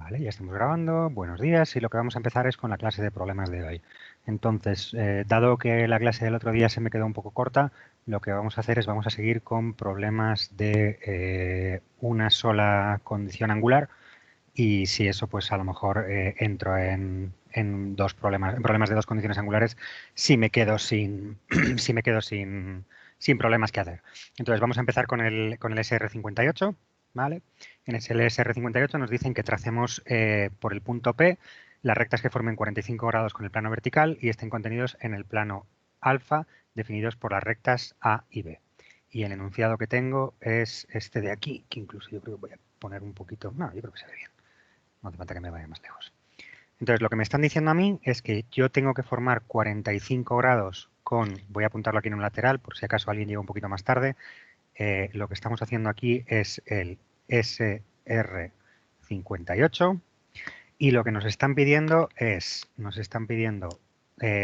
Vale, ya estamos grabando. Buenos días y lo que vamos a empezar es con la clase de problemas de hoy. Entonces, dado que la clase del otro día se me quedó un poco corta, lo que vamos a hacer es vamos a seguir con problemas de una sola condición angular y si eso, pues a lo mejor entro en problemas de dos condiciones angulares si me quedo sin, si me quedo sin problemas que hacer. Entonces, vamos a empezar con el SR58. ¿Vale? En ese SR58 nos dicen que tracemos por el punto P las rectas que formen 45 grados con el plano vertical y estén contenidos en el plano alfa definidos por las rectas A y B. Y el enunciado que tengo es este de aquí, que incluso yo creo que voy a poner un poquito... No, yo creo que se ve bien. No hace falta que me vaya más lejos. Entonces, lo que me están diciendo a mí es que yo tengo que formar 45 grados con... Voy a apuntarlo aquí en un lateral, por si acaso alguien llega un poquito más tarde. Lo que estamos haciendo aquí es el SR58 y lo que nos están pidiendo es,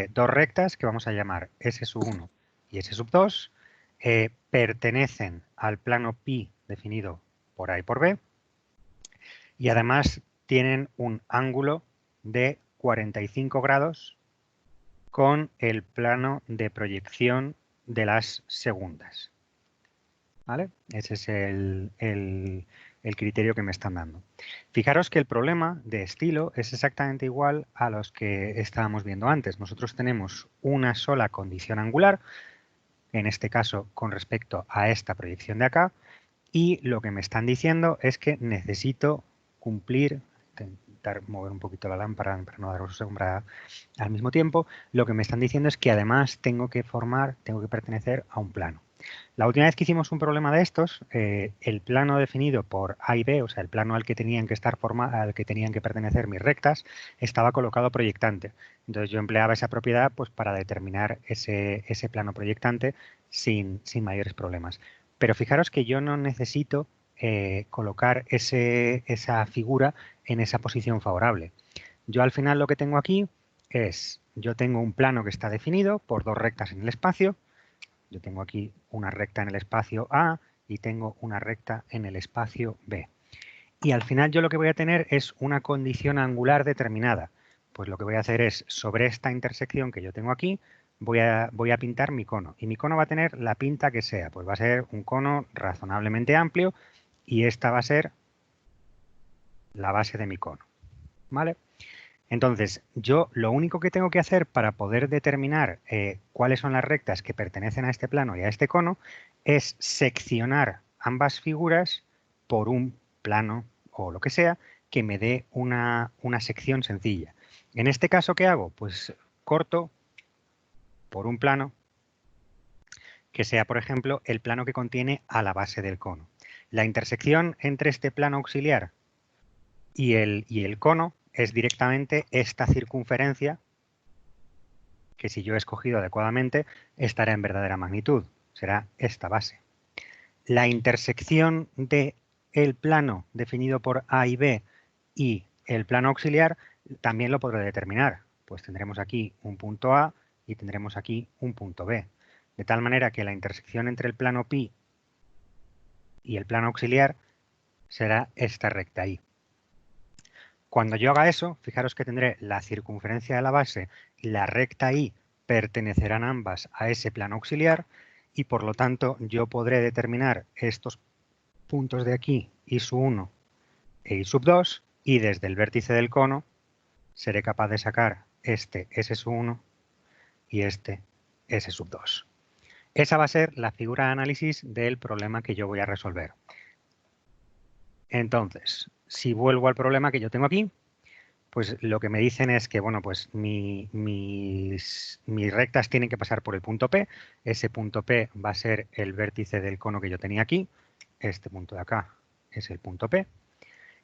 dos rectas que vamos a llamar S1 y S2, pertenecen al plano pi definido por A y por B y además tienen un ángulo de 45 grados con el plano de proyección de las segundas. ¿Vale? Ese es el criterio que me están dando. Fijaros que el problema de estilo es exactamente igual a los que estábamos viendo antes. Nosotros tenemos una sola condición angular, en este caso con respecto a esta proyección de acá, y lo que me están diciendo es que necesito cumplir, intentar mover un poquito la lámpara para no daros sombra al mismo tiempo, lo que me están diciendo es que además tengo que pertenecer a un plano. La última vez que hicimos un problema de estos, el plano definido por A y B, o sea, el plano al que tenían que pertenecer mis rectas, estaba colocado proyectante. Entonces yo empleaba esa propiedad pues, para determinar ese plano proyectante sin mayores problemas. Pero fijaros que yo no necesito colocar esa figura en esa posición favorable. Yo al final lo que tengo aquí es, yo tengo un plano que está definido por dos rectas en el espacio. Yo tengo aquí una recta en el espacio A y tengo una recta en el espacio B. Y al final yo lo que voy a tener es una condición angular determinada. Pues lo que voy a hacer es, sobre esta intersección que yo tengo aquí, voy a pintar mi cono. Y mi cono va a tener la pinta que sea. Pues va a ser un cono razonablemente amplio y esta va a ser la base de mi cono. ¿Vale? Entonces, yo lo único que tengo que hacer para poder determinar cuáles son las rectas que pertenecen a este plano y a este cono es seccionar ambas figuras por un plano o lo que sea que me dé una sección sencilla. En este caso, ¿qué hago? Pues corto por un plano que sea, por ejemplo, el plano que contiene a la base del cono. La intersección entre este plano auxiliar y el cono es directamente esta circunferencia que si yo he escogido adecuadamente estará en verdadera magnitud, será esta base. La intersección de el plano definido por A y B y el plano auxiliar también lo podré determinar, pues tendremos aquí un punto A y tendremos aquí un punto B, de tal manera que la intersección entre el plano pi y el plano auxiliar será esta recta I. Cuando yo haga eso, fijaros que tendré la circunferencia de la base y la recta I pertenecerán ambas a ese plano auxiliar y por lo tanto yo podré determinar estos puntos de aquí, I1 e I2, y desde el vértice del cono seré capaz de sacar este S1 y este S2. Esa va a ser la figura de análisis del problema que yo voy a resolver. Entonces, si vuelvo al problema que yo tengo aquí, pues lo que me dicen es que, bueno, pues mis rectas tienen que pasar por el punto P. Ese punto P va a ser el vértice del cono que yo tenía aquí. Este punto de acá es el punto P.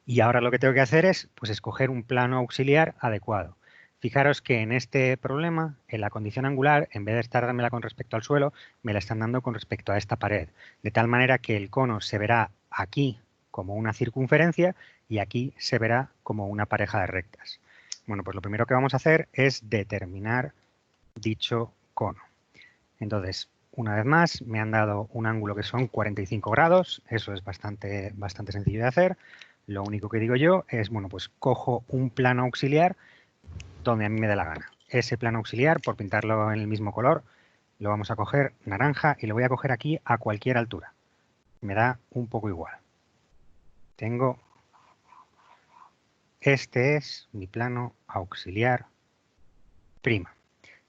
Y ahora lo que tengo que hacer es, pues, escoger un plano auxiliar adecuado. Fijaros que en este problema, en la condición angular, en vez de estar dándomela con respecto al suelo, me la están dando con respecto a esta pared. De tal manera que el cono se verá aquí como una circunferencia y aquí se verá como una pareja de rectas. Bueno, pues lo primero que vamos a hacer es determinar dicho cono. Entonces, una vez más, me han dado un ángulo que son 45 grados, eso es bastante sencillo de hacer. Lo único que digo yo es, bueno, pues cojo un plano auxiliar donde a mí me dé la gana. Ese plano auxiliar, por pintarlo en el mismo color, lo vamos a coger naranja y lo voy a coger aquí a cualquier altura. Me da un poco igual. Este es mi plano auxiliar prima.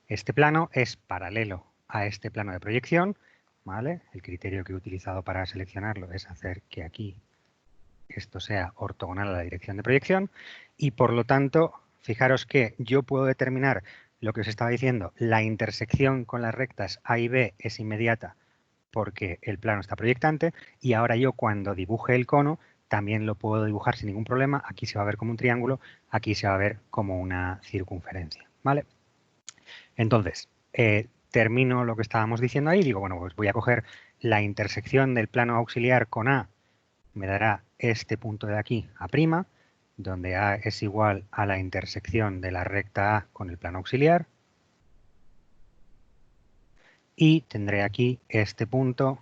Este plano es paralelo a este plano de proyección, ¿vale? El criterio que he utilizado para seleccionarlo es hacer que aquí esto sea ortogonal a la dirección de proyección y por lo tanto, fijaros que yo puedo determinar lo que os estaba diciendo, la intersección con las rectas A y B es inmediata porque el plano está proyectante y ahora yo cuando dibuje el cono también lo puedo dibujar sin ningún problema, aquí se va a ver como un triángulo, aquí se va a ver como una circunferencia, ¿vale? Entonces, termino lo que estábamos diciendo ahí, digo, bueno, pues voy a coger la intersección del plano auxiliar con A, me dará este punto de aquí, A', donde A es igual a la intersección de la recta A con el plano auxiliar, y tendré aquí este punto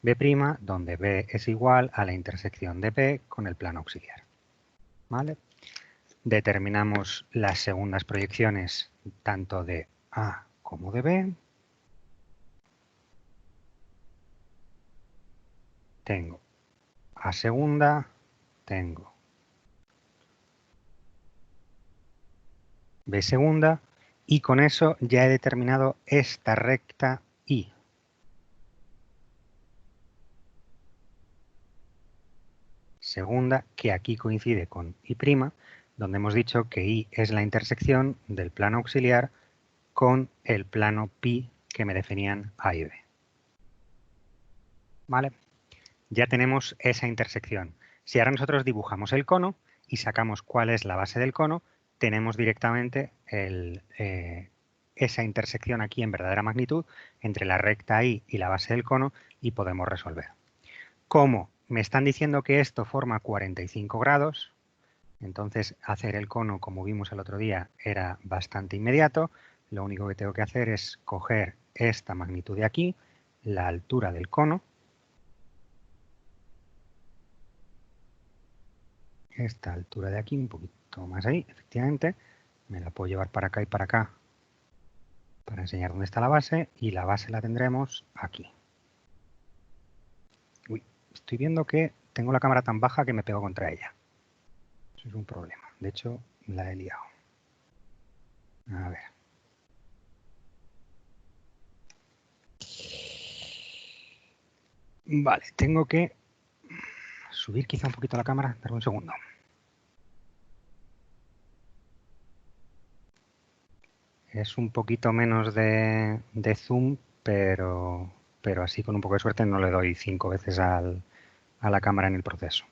B', donde B es igual a la intersección de P con el plano auxiliar. ¿Vale? Determinamos las segundas proyecciones tanto de A como de B. Tengo A segunda, tengo B segunda, y con eso ya he determinado esta recta I. Segunda, que aquí coincide con I', donde hemos dicho que I es la intersección del plano auxiliar con el plano pi que me definían A y B. ¿Vale? Ya tenemos esa intersección. Si ahora nosotros dibujamos el cono y sacamos cuál es la base del cono, tenemos directamente esa intersección aquí en verdadera magnitud entre la recta I y la base del cono y podemos resolver. Como me están diciendo que esto forma 45 grados, entonces hacer el cono, como vimos el otro día, era bastante inmediato. Lo único que tengo que hacer es coger esta magnitud de aquí, la altura del cono, esta altura de aquí, un poquito más ahí, efectivamente, me la puedo llevar para acá y para acá para enseñar dónde está la base, y la base la tendremos aquí. Uy, estoy viendo que tengo la cámara tan baja que me pego contra ella. Eso es un problema. De hecho, la he liado. A ver. Vale, tengo que subir quizá un poquito la cámara, darme un segundo. Es un poquito menos de zoom, pero así con un poco de suerte no le doy 5 veces a la cámara en el proceso.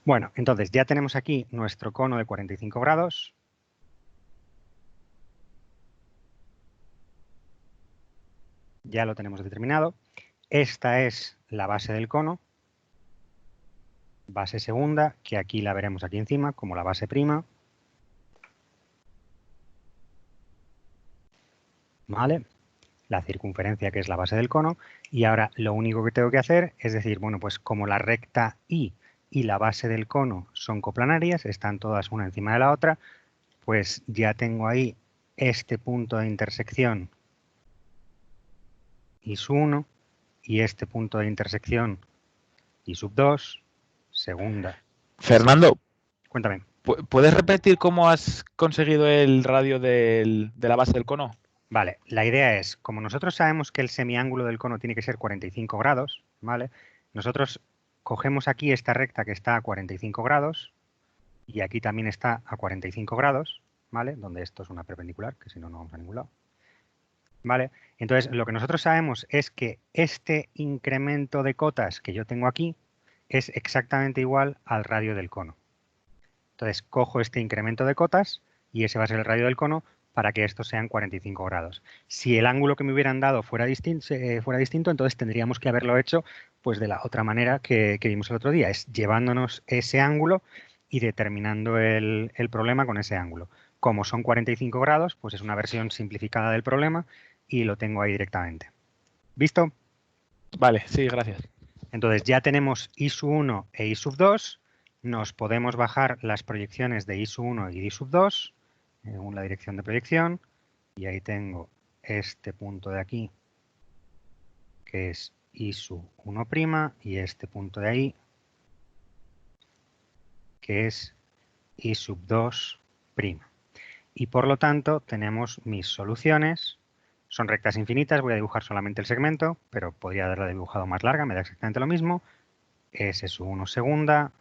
Bueno, entonces ya tenemos aquí nuestro cono de 45 grados. Ya lo tenemos determinado. Esta es la base del cono. Base segunda, que aquí la veremos aquí encima, como la base prima. ¿Vale? La circunferencia, que es la base del cono. Y ahora lo único que tengo que hacer es decir, bueno, pues como la recta I y la base del cono son coplanarias, están todas una encima de la otra, pues ya tengo ahí este punto de intersección I sub 1 y este punto de intersección I sub 2, segunda. Fernando, Cuéntame. ¿puedes repetir cómo has conseguido el radio de la base del cono? Vale, la idea es, como nosotros sabemos que el semiángulo del cono tiene que ser 45 grados, ¿vale? Nosotros cogemos aquí esta recta que está a 45 grados y aquí también está a 45 grados, ¿vale? Donde esto es una perpendicular, que si no, no vamos a ningún lado. ¿Vale? Entonces, lo que nosotros sabemos es que este incremento de cotas que yo tengo aquí es exactamente igual al radio del cono. Entonces, cojo este incremento de cotas y ese va a ser el radio del cono para que estos sean 45 grados. Si el ángulo que me hubieran dado fuera distinto, entonces tendríamos que haberlo hecho pues de la otra manera que vimos el otro día, es llevándonos ese ángulo y determinando el problema con ese ángulo. Como son 45 grados, pues es una versión simplificada del problema y lo tengo ahí directamente. ¿Visto? Vale, sí, gracias. Entonces ya tenemos I sub 1 e I sub 2. Nos podemos bajar las proyecciones de I sub 1 y I sub 2 según la dirección de proyección. Y ahí tengo este punto de aquí, que es I sub 1', y este punto de ahí, que es I sub 2'. Y por lo tanto tenemos mis soluciones. Son rectas infinitas, voy a dibujar solamente el segmento, pero podría haberla dibujado más larga, me da exactamente lo mismo. S sub 1 segunda,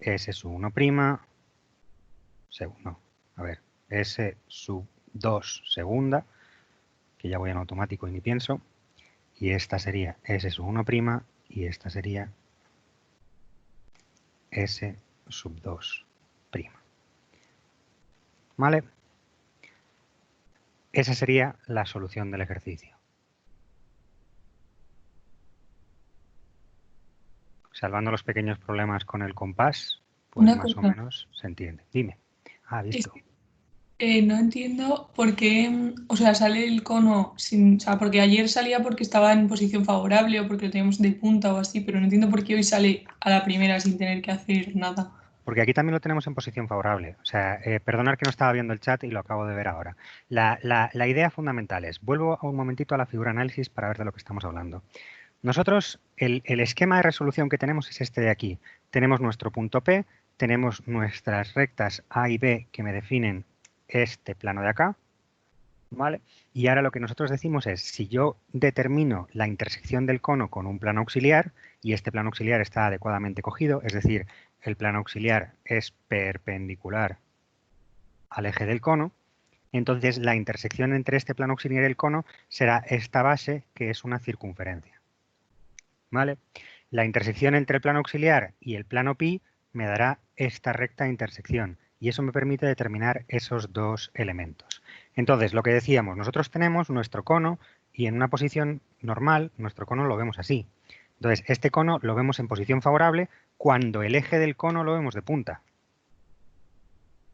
S sub 1', a ver, S sub 2 segunda, que ya voy en automático y ni pienso, y esta sería S sub 1', y esta sería S sub 2'. ¿Vale? Esa sería la solución del ejercicio. Salvando los pequeños problemas con el compás, pues Una más o cosa, menos se entiende. Dime. Ah, es visto. que, no entiendo por qué, o sea, sale el cono sin, o sea, porque ayer salía porque estaba en posición favorable o porque lo teníamos de punta o así, pero no entiendo por qué hoy sale a la primera sin tener que hacer nada. Porque aquí también lo tenemos en posición favorable. O sea, perdonar que no estaba viendo el chat y lo acabo de ver ahora. La idea fundamental es, vuelvo un momentito a la figura análisis para ver de lo que estamos hablando. Nosotros, el esquema de resolución que tenemos es este de aquí. Tenemos nuestro punto P, tenemos nuestras rectas A y B que me definen este plano de acá, ¿vale? Y ahora lo que nosotros decimos es, si yo determino la intersección del cono con un plano auxiliar y este plano auxiliar está adecuadamente cogido, es decir, el plano auxiliar es perpendicular al eje del cono, entonces la intersección entre este plano auxiliar y el cono será esta base, que es una circunferencia, ¿vale? La intersección entre el plano auxiliar y el plano pi me dará esta recta intersección y eso me permite determinar esos dos elementos. Entonces, lo que decíamos, nosotros tenemos nuestro cono y en una posición normal, nuestro cono lo vemos así. Entonces, este cono lo vemos en posición favorable cuando el eje del cono lo vemos de punta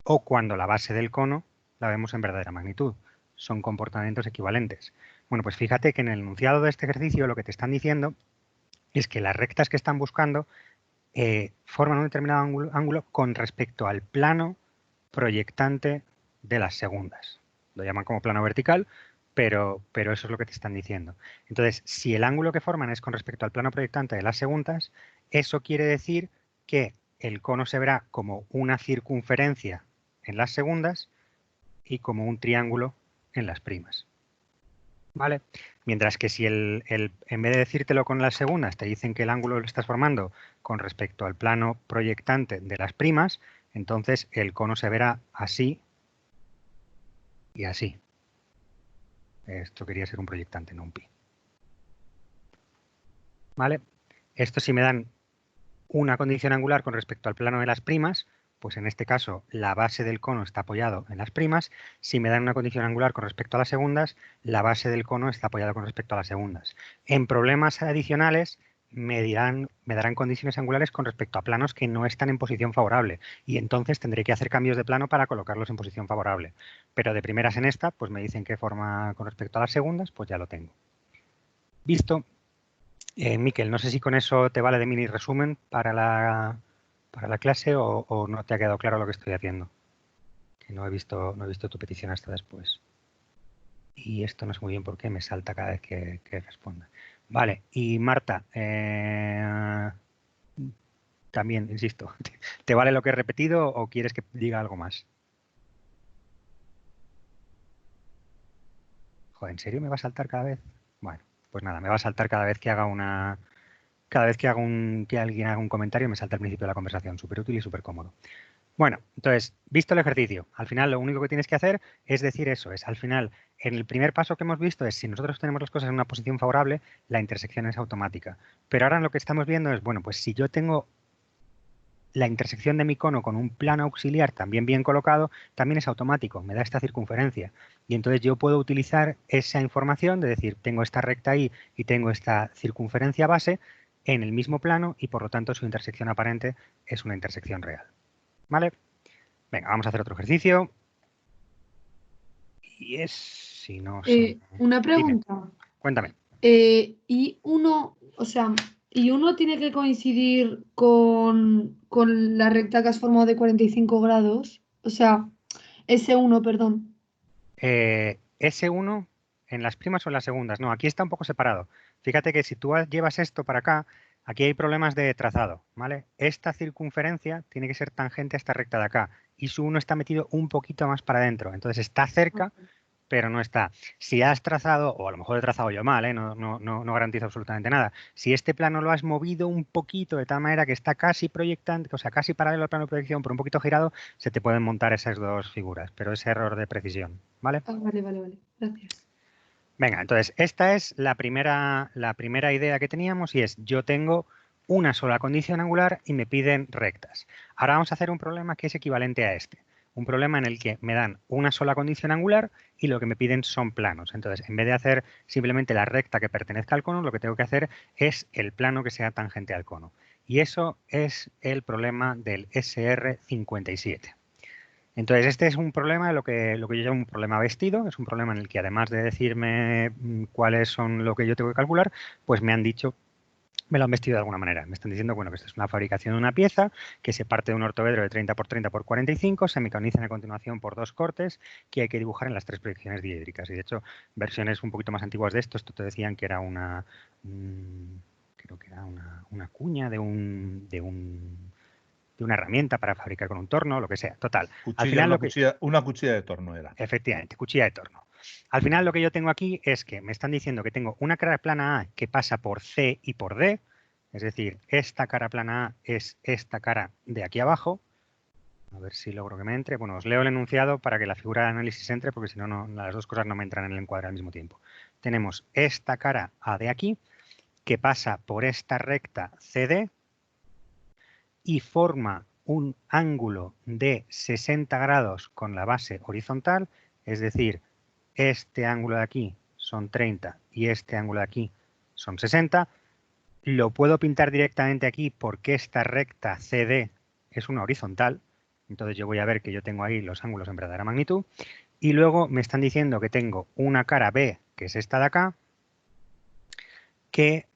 o cuando la base del cono la vemos en verdadera magnitud. Son comportamientos equivalentes. Bueno, pues fíjate que en el enunciado de este ejercicio lo que te están diciendo es que las rectas que están buscando forman un determinado ángulo con respecto al plano proyectante de las segundas. Lo llaman como plano vertical, pero eso es lo que te están diciendo. Entonces, si el ángulo que forman es con respecto al plano proyectante de las segundas, eso quiere decir que el cono se verá como una circunferencia en las segundas y como un triángulo en las primas. ¿Vale? Mientras que si en vez de decírtelo con las segundas, te dicen que el ángulo lo estás formando con respecto al plano proyectante de las primas, entonces el cono se verá así y así. Esto quería ser un proyectante, no un pi. ¿Vale? Esto si me dan una condición angular con respecto al plano de las primas, pues en este caso la base del cono está apoyado en las primas. Si me dan una condición angular con respecto a las segundas, la base del cono está apoyada con respecto a las segundas. En problemas adicionales me darán condiciones angulares con respecto a planos que no están en posición favorable y entonces tendré que hacer cambios de plano para colocarlos en posición favorable. Pero de primeras en esta, pues me dicen qué forma con respecto a las segundas, pues ya lo tengo. Visto. Miquel, no sé si con eso te vale de mini resumen para la clase o no te ha quedado claro lo que estoy haciendo. Que no he visto tu petición hasta después. Y esto no sé muy bien por qué me salta cada vez que responda. Vale, y Marta, también, insisto, ¿te vale lo que he repetido o quieres que diga algo más? Joder, ¿en serio me va a saltar cada vez? Bueno, pues nada, me va a saltar cada vez que haga que alguien haga un comentario, me salta al principio de la conversación. Súper útil y súper cómodo. Bueno, entonces, visto el ejercicio, al final lo único que tienes que hacer es decir eso, es al final, en el primer paso que hemos visto es si nosotros tenemos las cosas en una posición favorable, la intersección es automática. Pero ahora lo que estamos viendo es, bueno, pues si yo tengo la intersección de mi cono con un plano auxiliar también bien colocado, también es automático, me da esta circunferencia. Y entonces yo puedo utilizar esa información de decir, tengo esta recta ahí y tengo esta circunferencia base en el mismo plano y por lo tanto su intersección aparente es una intersección real. ¿Vale? Venga, vamos a hacer otro ejercicio. Y es, si no sé... Una Dime, pregunta. cuéntame. y uno, o sea, y uno tiene que coincidir con la recta que has formado de 45 grados. O sea, S1, perdón. S1 en las primas o en las segundas. No, aquí está un poco separado. Fíjate que si tú llevas esto para acá, aquí hay problemas de trazado, ¿vale? Esta circunferencia tiene que ser tangente a esta recta de acá y su 1 está metido un poquito más para adentro. Entonces está cerca, pero no está. Si has trazado, o a lo mejor he trazado yo mal, no garantizo absolutamente nada. Si este plano lo has movido un poquito de tal manera que está casi proyectante, o sea, casi paralelo al plano de proyección, pero un poquito girado, se te pueden montar esas dos figuras, pero es error de precisión, ¿vale? Ah, vale, vale, vale. Gracias. Venga, entonces, esta es la primera idea que teníamos y es, yo tengo una sola condición angular y me piden rectas. Ahora vamos a hacer un problema que es equivalente a este. Un problema en el que me dan una sola condición angular y lo que me piden son planos. Entonces, en vez de hacer simplemente la recta que pertenezca al cono, lo que tengo que hacer es el plano que sea tangente al cono. Y eso es el problema del SR57. Entonces, este es un problema, lo que yo llamo un problema vestido, es un problema en el que además de decirme cuáles son lo que yo tengo que calcular, pues me han dicho, me lo han vestido de alguna manera. Me están diciendo, bueno, que esto es una fabricación de una pieza que se parte de un ortoedro de 30 por 30 por 45, se mecanizan a continuación por dos cortes que hay que dibujar en las tres proyecciones diédricas. Y de hecho, versiones un poquito más antiguas de esto te decían que era creo que era una cuña de una herramienta para fabricar con un torno, lo que sea. Total. Cuchilla, al final una cuchilla de torno era. Efectivamente, cuchilla de torno. Al final lo que yo tengo aquí es que me están diciendo que tengo una cara plana A que pasa por C y por D, es decir, esta cara plana A es esta cara de aquí abajo. A ver si logro que me entre. Bueno, os leo el enunciado para que la figura de análisis entre, porque si no, las dos cosas no me entran en el encuadre al mismo tiempo. Tenemos esta cara A de aquí, que pasa por esta recta CD, y forma un ángulo de 60 grados con la base horizontal, es decir, este ángulo de aquí son 30 y este ángulo de aquí son 60. Lo puedo pintar directamente aquí porque esta recta CD es una horizontal, entonces yo voy a ver que yo tengo ahí los ángulos en verdadera magnitud, y luego me están diciendo que tengo una cara B, que es esta de acá, que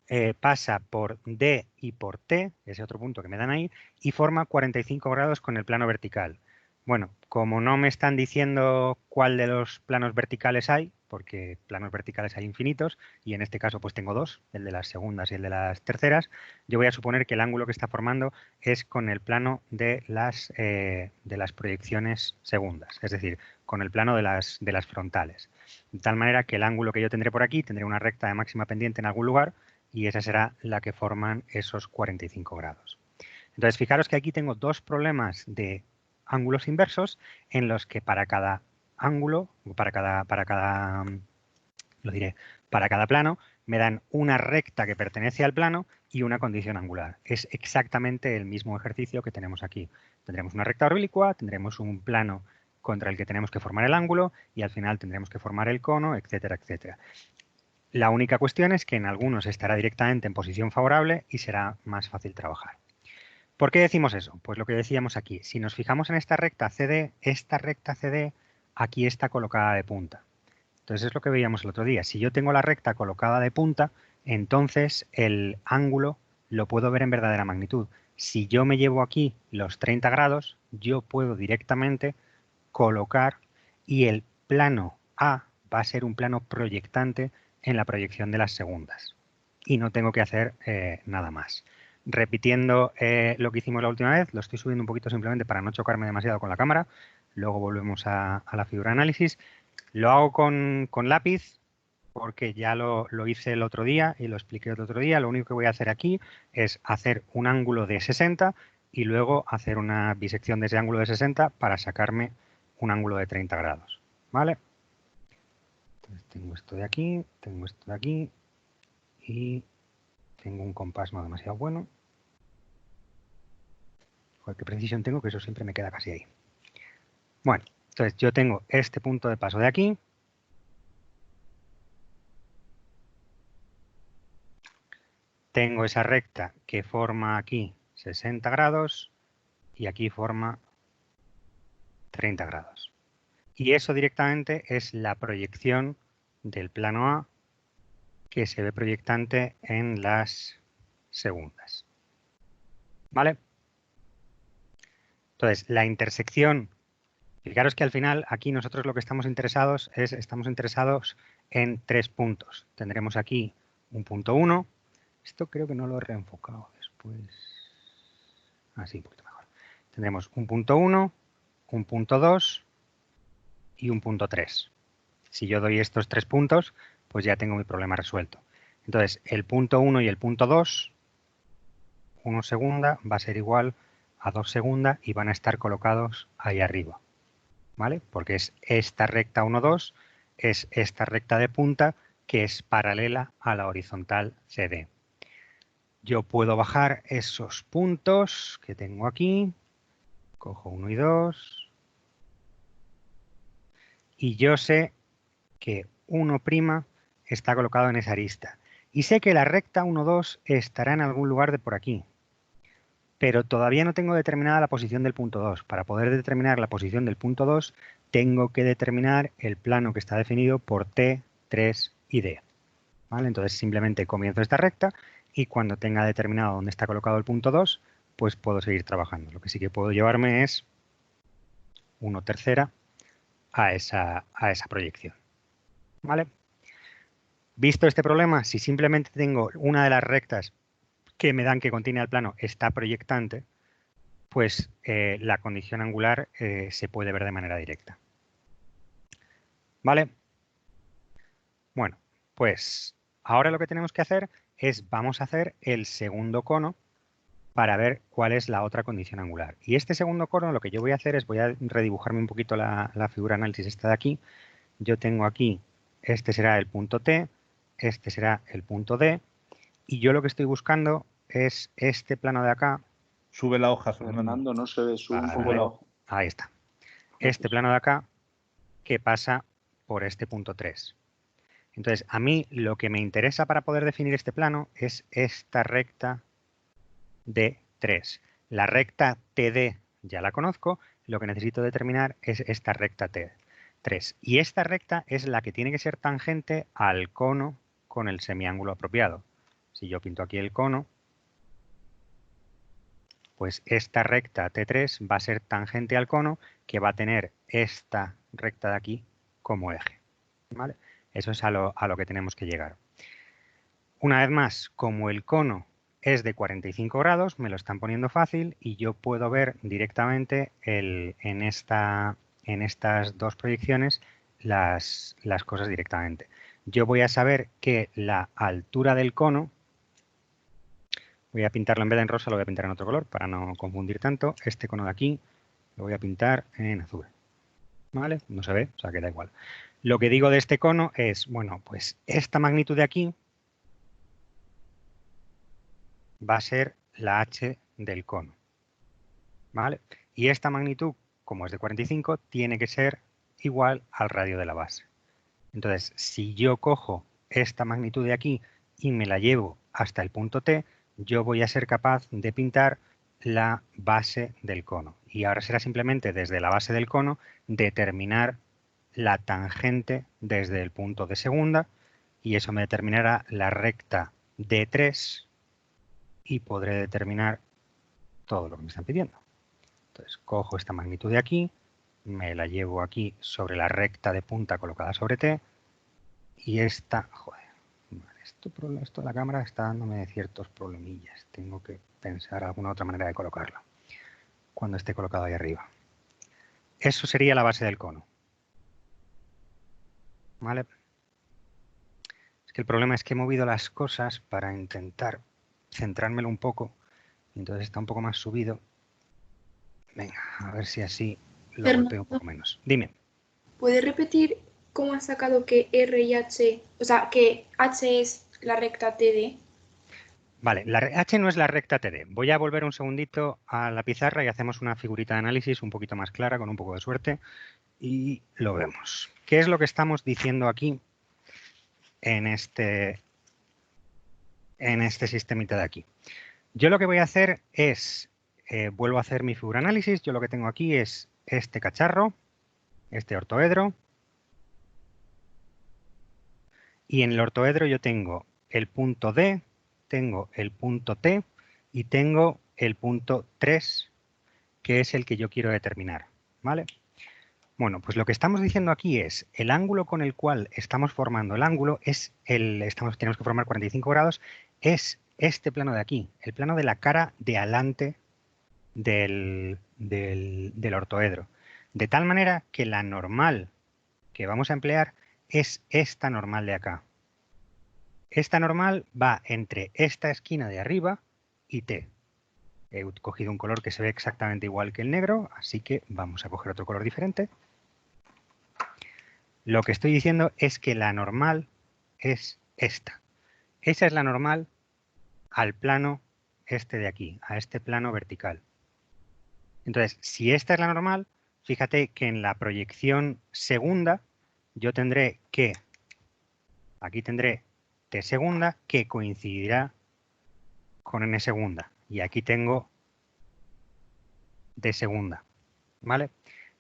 pasa por D y por T, ese otro punto que me dan ahí, y forma 45 grados con el plano vertical. Bueno, como no me están diciendo cuál de los planos verticales hay, porque planos verticales hay infinitos, y en este caso pues tengo dos, el de las segundas y el de las terceras, yo voy a suponer que el ángulo que está formando es con el plano de las proyecciones segundas, es decir, con el plano de las frontales. De tal manera que el ángulo que yo tendré por aquí, tendré una recta de máxima pendiente en algún lugar y esa será la que forman esos 45 grados. Entonces, fijaros que aquí tengo dos problemas de ángulos inversos en los que para cada ángulo, para cada plano, me dan una recta que pertenece al plano y una condición angular. Es exactamente el mismo ejercicio que tenemos aquí. Tendremos una recta oblicua, tendremos un plano contra el que tenemos que formar el ángulo y al final tendremos que formar el cono, etcétera, etcétera. La única cuestión es que en algunos estará directamente en posición favorable y será más fácil trabajar. ¿Por qué decimos eso? Pues lo que decíamos aquí. Si nos fijamos en esta recta CD aquí está colocada de punta. Entonces es lo que veíamos el otro día. Si yo tengo la recta colocada de punta, entonces el ángulo lo puedo ver en verdadera magnitud. Si yo me llevo aquí los 30 grados, yo puedo directamente colocar y el plano A va a ser un plano proyectante en la proyección de las segundas. Y no tengo que hacer nada más. Repitiendo lo que hicimos la última vez, lo estoy subiendo un poquito simplemente para no chocarme demasiado con la cámara. Luego volvemos a la figura de análisis. Lo hago con lápiz porque ya lo hice el otro día y lo expliqué el otro día. Lo único que voy a hacer aquí es hacer un ángulo de 60 y luego hacer una bisección de ese ángulo de 60 para sacarme un ángulo de 30 grados. ¿Vale? Entonces tengo esto de aquí, tengo esto de aquí y tengo un compás no demasiado bueno. Joder, qué precisión tengo, que eso siempre me queda casi ahí. Bueno, entonces yo tengo este punto de paso de aquí. Tengo esa recta que forma aquí 60 grados y aquí forma 30 grados. Y eso directamente es la proyección del plano A que se ve proyectante en las segundas. ¿Vale? Entonces, la intersección, fijaros que al final aquí nosotros lo que estamos interesados en 3 puntos. Tendremos aquí un punto 1. Esto creo que no lo he reenfocado después. Así, un poquito mejor. Tendremos un punto 1, un punto 2 y un punto 3. Si yo doy estos 3 puntos, pues ya tengo mi problema resuelto. Entonces, el punto 1 y el punto 2, 1 segunda va a ser igual a 2 segunda y van a estar colocados ahí arriba. ¿Vale? Porque es esta recta 1, 2, es esta recta de punta que es paralela a la horizontal CD. Yo puedo bajar esos puntos que tengo aquí, cojo 1 y 2, y yo sé que 1' está colocado en esa arista. Y sé que la recta 1, 2 estará en algún lugar de por aquí. Pero todavía no tengo determinada la posición del punto 2. Para poder determinar la posición del punto 2, tengo que determinar el plano que está definido por T, 3 y D. ¿Vale? Entonces simplemente comienzo esta recta y cuando tenga determinado dónde está colocado el punto 2, pues puedo seguir trabajando. Lo que sí que puedo llevarme es 1/3 a esa proyección. ¿Vale? Visto este problema, si simplemente tengo una de las rectas que me dan que contiene el plano está proyectante, pues la condición angular se puede ver de manera directa. ¿Vale? Bueno, pues ahora lo que tenemos que hacer es, vamos a hacer el segundo cono para ver cuál es la otra condición angular. Y este segundo cono lo que yo voy a hacer es, voy a redibujarme un poquito la figura de análisis esta de aquí. Yo tengo aquí, este será el punto T, este será el punto D, y yo lo que estoy buscando es este plano de acá. Sube la hoja, Fernando, no se ve, sube un Vale. poco la hoja. Ahí está. Este plano de acá que pasa por este punto 3. Entonces, a mí lo que me interesa para poder definir este plano es esta recta D3. La recta TD ya la conozco, lo que necesito determinar es esta recta T3. Y esta recta es la que tiene que ser tangente al cono con el semiángulo apropiado. Si yo pinto aquí el cono, pues esta recta T3 va a ser tangente al cono que va a tener esta recta de aquí como eje. ¿Vale? Eso es a lo que tenemos que llegar. Una vez más, como el cono es de 45 grados, me lo están poniendo fácil y yo puedo ver directamente en estas dos proyecciones las cosas directamente. Yo voy a saber que la altura del cono, voy a pintarlo en vez de en rosa, lo voy a pintar en otro color para no confundir tanto. Este cono de aquí lo voy a pintar en azul. ¿Vale? No se ve, o sea que da igual. Lo que digo de este cono es, bueno, pues esta magnitud de aquí va a ser la h del cono. ¿Vale? Y esta magnitud, como es de 45, tiene que ser igual al radio de la base. Entonces, si yo cojo esta magnitud de aquí y me la llevo hasta el punto T, yo voy a ser capaz de pintar la base del cono. Y ahora será simplemente desde la base del cono determinar la tangente desde el punto de segunda y eso me determinará la recta D3 y podré determinar todo lo que me están pidiendo. Entonces cojo esta magnitud de aquí, me la llevo aquí sobre la recta de punta colocada sobre T y esta, joder, vale, esto la cámara está dándome ciertos problemillas. Tengo que pensar alguna otra manera de colocarlo cuando esté colocado ahí arriba. Eso sería la base del cono. ¿Vale? Es que el problema es que he movido las cosas para intentar centrármelo un poco. Y entonces está un poco más subido. Venga, a ver si así lo golpeo un poco menos. Dime. ¿Puedes repetir cómo has sacado que R y H, o sea, que H es la recta TD? Vale, la H no es la recta TD. Voy a volver un segundito a la pizarra y hacemos una figurita de análisis un poquito más clara, con un poco de suerte. Y lo vemos. ¿Qué es lo que estamos diciendo aquí en este sistemita de aquí? Yo lo que voy a hacer es, vuelvo a hacer mi figura análisis. Yo lo que tengo aquí es este cacharro, este ortoedro. Y en el ortoedro yo tengo el punto D, tengo el punto T y tengo el punto 3, que es el que yo quiero determinar, ¿vale? Bueno, pues lo que estamos diciendo aquí es el ángulo con el cual estamos formando el ángulo es tenemos que formar 45 grados, es este plano de aquí, el plano de la cara de adelante del ortoedro. De tal manera que la normal que vamos a emplear es esta normal de acá. Esta normal va entre esta esquina de arriba y T. He cogido un color que se ve exactamente igual que el negro, así que vamos a coger otro color diferente. Lo que estoy diciendo es que la normal es esta. Esa es la normal al plano este de aquí, a este plano vertical. Entonces, si esta es la normal, fíjate que en la proyección segunda yo tendré que, aquí tendré T segunda que coincidirá con N segunda. Y aquí tengo D segunda, ¿vale?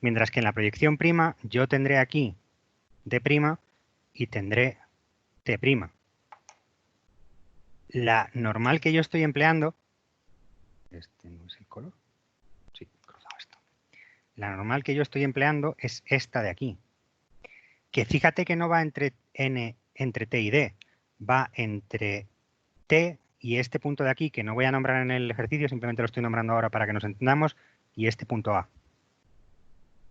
Mientras que en la proyección prima yo tendré aquí D' y tendré T'. La normal que yo estoy empleando, este no es el color, sí, cruzado esto. La normal que yo estoy empleando es esta de aquí, que fíjate que no va entre T y D, va entre T y este punto de aquí, que no voy a nombrar en el ejercicio, simplemente lo estoy nombrando ahora para que nos entendamos, y este punto A.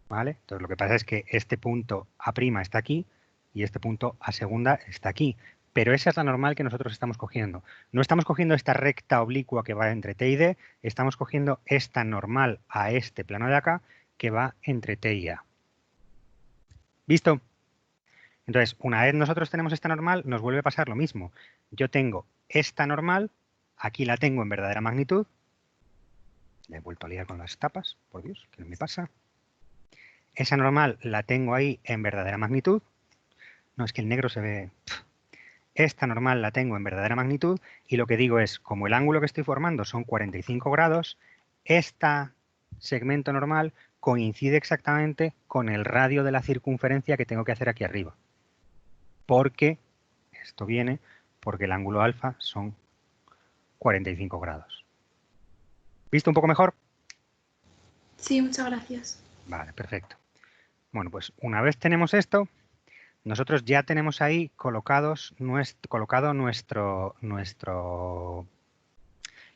¿Vale? Entonces lo que pasa es que este punto A' está aquí y este punto A segunda está aquí. Pero esa es la normal que nosotros estamos cogiendo. No estamos cogiendo esta recta oblicua que va entre T y D, estamos cogiendo esta normal a este plano de acá que va entre T y A. ¿Visto? Entonces, una vez nosotros tenemos esta normal, nos vuelve a pasar lo mismo. Yo tengo esta normal, aquí la tengo en verdadera magnitud. Le he vuelto a liar con las tapas, por Dios, ¿qué me pasa? Esa normal la tengo ahí en verdadera magnitud. No, es que el negro se ve... Esta normal la tengo en verdadera magnitud y lo que digo es, como el ángulo que estoy formando son 45 grados, esta segmento normal coincide exactamente con el radio de la circunferencia que tengo que hacer aquí arriba. Porque, esto viene porque el ángulo alfa son 45 grados. ¿Visto un poco mejor? Sí, muchas gracias. Vale, perfecto. Bueno, pues una vez tenemos esto, nosotros ya tenemos ahí colocado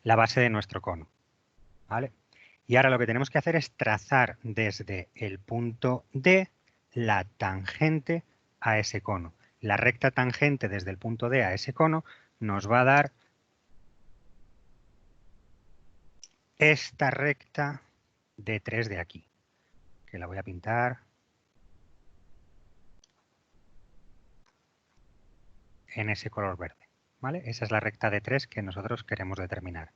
la base de nuestro cono, ¿vale? Y ahora lo que tenemos que hacer es trazar desde el punto D la tangente a ese cono. La recta tangente desde el punto D a ese cono nos va a dar esta recta D3 de aquí, que la voy a pintar en ese color verde, ¿vale? Esa es la recta D3 que nosotros queremos determinar.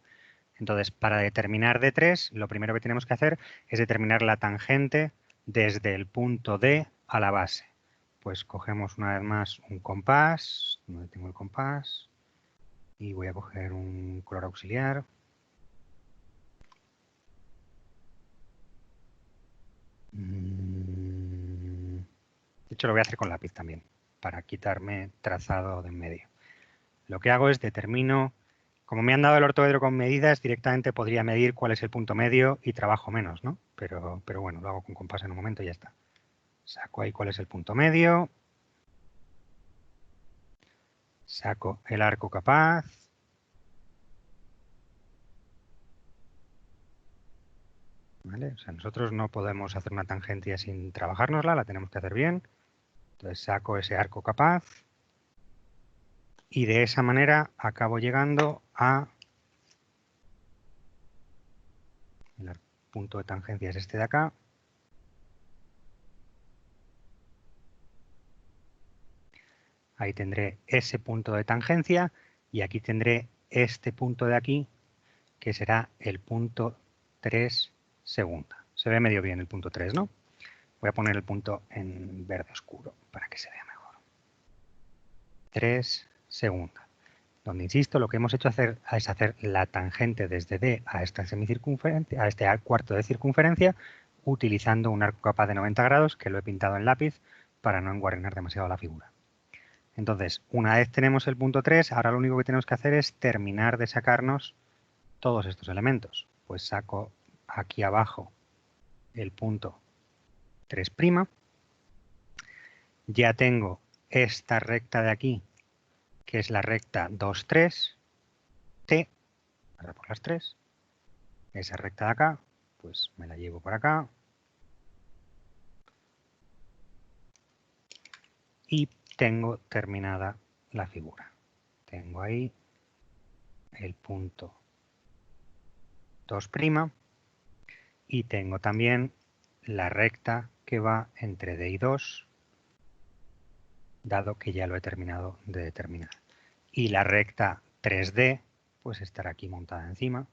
Entonces, para determinar D3, lo primero que tenemos que hacer es determinar la tangente desde el punto D a la base. Pues cogemos una vez más un compás, donde tengo el compás, y voy a coger un color auxiliar. De hecho, lo voy a hacer con lápiz también, para quitarme trazado de en medio. Lo que hago es determino, como me han dado el ortoedro con medidas, directamente podría medir cuál es el punto medio y trabajo menos, ¿no? Pero bueno, lo hago con compás en un momento y ya está. Saco ahí cuál es el punto medio. Saco el arco capaz. ¿Vale? O sea, nosotros no podemos hacer una tangencia sin trabajárnosla, la tenemos que hacer bien. Entonces saco ese arco capaz. Y de esa manera acabo llegando a... El punto de tangencia es este de acá. Ahí tendré ese punto de tangencia y aquí tendré este punto de aquí, que será el punto 3 segunda. Se ve medio bien el punto 3, ¿no? Voy a poner el punto en verde oscuro para que se vea mejor. 3 segunda. Donde, insisto, lo que hemos hecho es hacer la tangente desde D a esta semicircunferencia, a este cuarto de circunferencia, utilizando un arco capaz de 90 grados, que lo he pintado en lápiz para no enguarrenar demasiado la figura. Entonces, una vez tenemos el punto 3, ahora lo único que tenemos que hacer es terminar de sacarnos todos estos elementos. Pues saco aquí abajo el punto 3'. Ya tengo esta recta de aquí, que es la recta 2, 3, T, ahora por las 3. Esa recta de acá, pues me la llevo por acá. Y tengo terminada la figura. Tengo ahí el punto 2' y tengo también la recta que va entre D y 2, dado que ya lo he terminado de determinar. Y la recta 3D, pues estará aquí montada encima.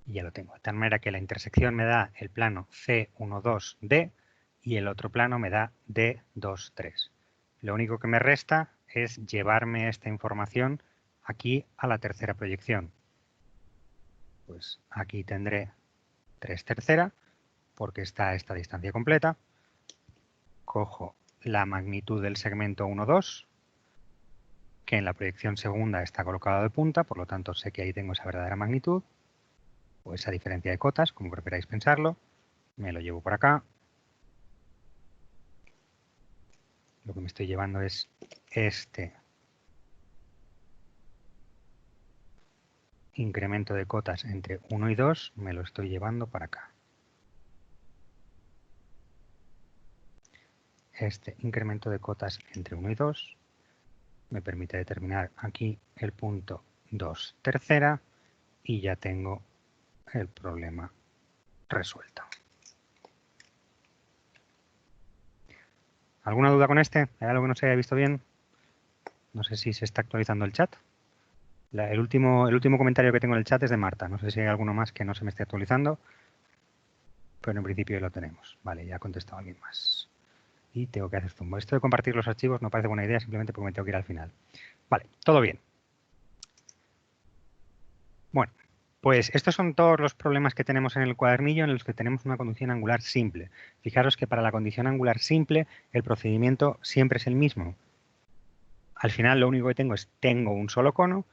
Y ya lo tengo. De tal manera que la intersección me da el plano C12D y el otro plano me da D23. Lo único que me resta es llevarme esta información aquí a la tercera proyección. Pues aquí tendré 3/3 porque está a esta distancia completa. Cojo la magnitud del segmento 1, 2, que en la proyección segunda está colocado de punta, por lo tanto sé que ahí tengo esa verdadera magnitud, o esa diferencia de cotas, como preferáis pensarlo. Me lo llevo por acá. Lo que me estoy llevando es este incremento de cotas entre 1 y 2, me lo estoy llevando para acá. Este incremento de cotas entre 1 y 2 me permite determinar aquí el punto 2/3 y ya tengo el problema resuelto. ¿Alguna duda con este? ¿Hay algo que no se haya visto bien? No sé si se está actualizando el chat. El último comentario que tengo en el chat es de Marta. No sé si hay alguno más que no se me esté actualizando, pero en principio lo tenemos. Vale, ya ha contestado alguien más. Y tengo que hacer zoom. Esto de compartir los archivos no parece buena idea, simplemente porque me tengo que ir al final. Vale, todo bien. Bueno, pues estos son todos los problemas que tenemos en el cuadernillo en los que tenemos una condición angular simple. Fijaros que para la condición angular simple el procedimiento siempre es el mismo. Al final lo único que tengo un solo cono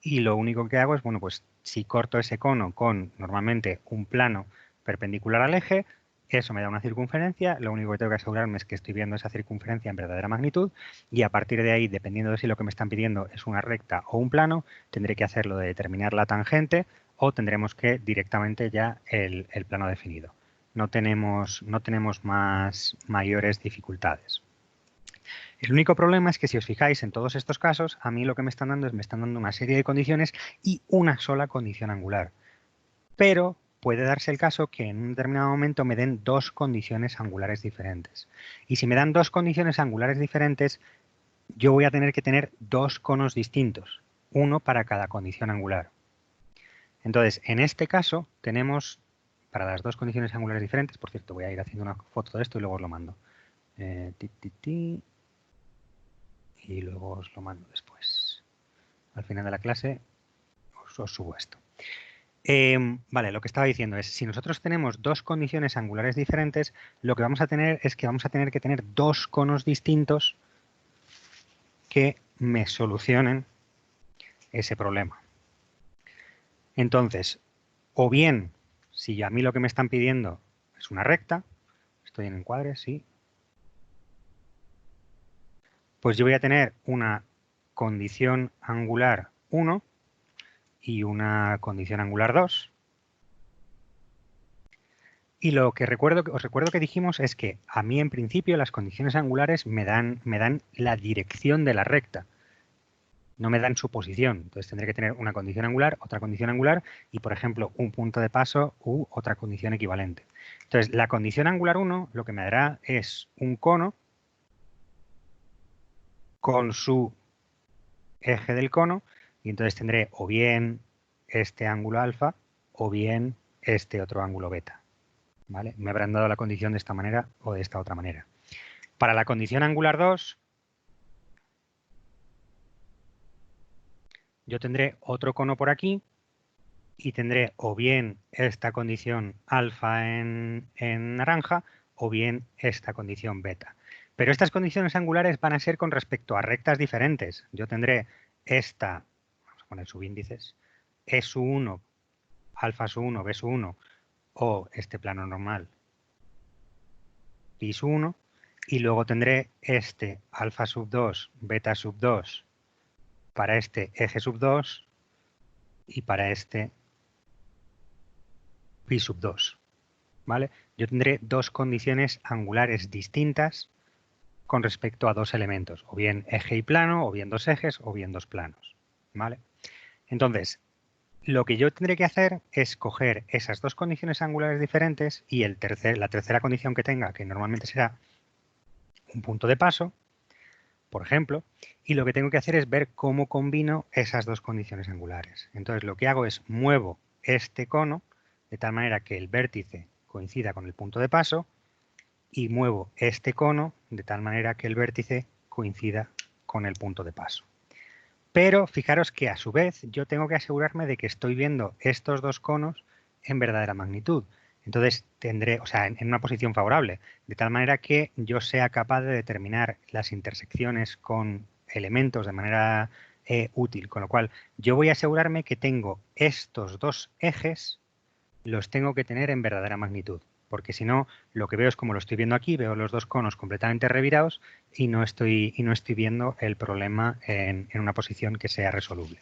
y lo único que hago es, bueno, pues si corto ese cono con normalmente un plano perpendicular al eje, eso me da una circunferencia, lo único que tengo que asegurarme es que estoy viendo esa circunferencia en verdadera magnitud y a partir de ahí, dependiendo de si lo que me están pidiendo es una recta o un plano, tendré que hacerlo de determinar la tangente o tendremos que directamente ya el plano definido. No tenemos mayores dificultades. El único problema es que si os fijáis en todos estos casos, a mí lo que me están dando una serie de condiciones y una sola condición angular. Pero puede darse el caso que en un determinado momento me den dos condiciones angulares diferentes. Y si me dan dos condiciones angulares diferentes, yo voy a tener que tener dos conos distintos, uno para cada condición angular. Entonces, en este caso, tenemos para las dos condiciones angulares diferentes, por cierto, voy a ir haciendo una foto de esto y luego os lo mando. Y luego os lo mando después. Al final de la clase os subo esto. Vale, lo que estaba diciendo es, si nosotros tenemos dos condiciones angulares diferentes, lo que vamos a tener es que vamos a tener que tener dos conos distintos que me solucionen ese problema. Entonces, o bien, si a mí lo que me están pidiendo es una recta, estoy en encuadre, sí, pues yo voy a tener una condición angular 1 y una condición angular 2. Y lo que os recuerdo que dijimos es que a mí en principio las condiciones angulares me dan la dirección de la recta, no me dan su posición. Entonces tendré que tener una condición angular, otra condición angular y, por ejemplo, un punto de paso u otra condición equivalente. Entonces, la condición angular 1 lo que me dará es un cono con su eje del cono y entonces tendré o bien este ángulo alfa o bien este otro ángulo beta. ¿Vale? Me habrán dado la condición de esta manera o de esta otra manera. Para la condición angular 2, yo tendré otro cono por aquí y tendré o bien esta condición alfa en naranja o bien esta condición beta. Pero estas condiciones angulares van a ser con respecto a rectas diferentes. Yo tendré esta, vamos a poner subíndices, E1, alfa 1, B 1 o este plano normal, pi 1, y luego tendré este alfa sub 2, beta sub 2 para este eje sub 2 y para este pi sub 2. ¿Vale? Yo tendré dos condiciones angulares distintas con respecto a dos elementos, o bien eje y plano, o bien dos ejes, o bien dos planos. ¿Vale? Entonces, lo que yo tendré que hacer es coger esas dos condiciones angulares diferentes y la tercera condición que tenga, que normalmente será un punto de paso, por ejemplo, y lo que tengo que hacer es ver cómo combino esas dos condiciones angulares. Entonces, lo que hago es muevo este cono de tal manera que el vértice coincida con el punto de paso y muevo este cono de tal manera que el vértice coincida con el punto de paso. Pero fijaros que a su vez yo tengo que asegurarme de que estoy viendo estos dos conos en verdadera magnitud. Entonces tendré, o sea, en una posición favorable, de tal manera que yo sea capaz de determinar las intersecciones con elementos de manera útil. Con lo cual yo voy a asegurarme que tengo estos dos ejes, los tengo que tener en verdadera magnitud. Porque si no, lo que veo es como lo estoy viendo aquí, veo los dos conos completamente revirados y no estoy viendo el problema en una posición que sea resoluble.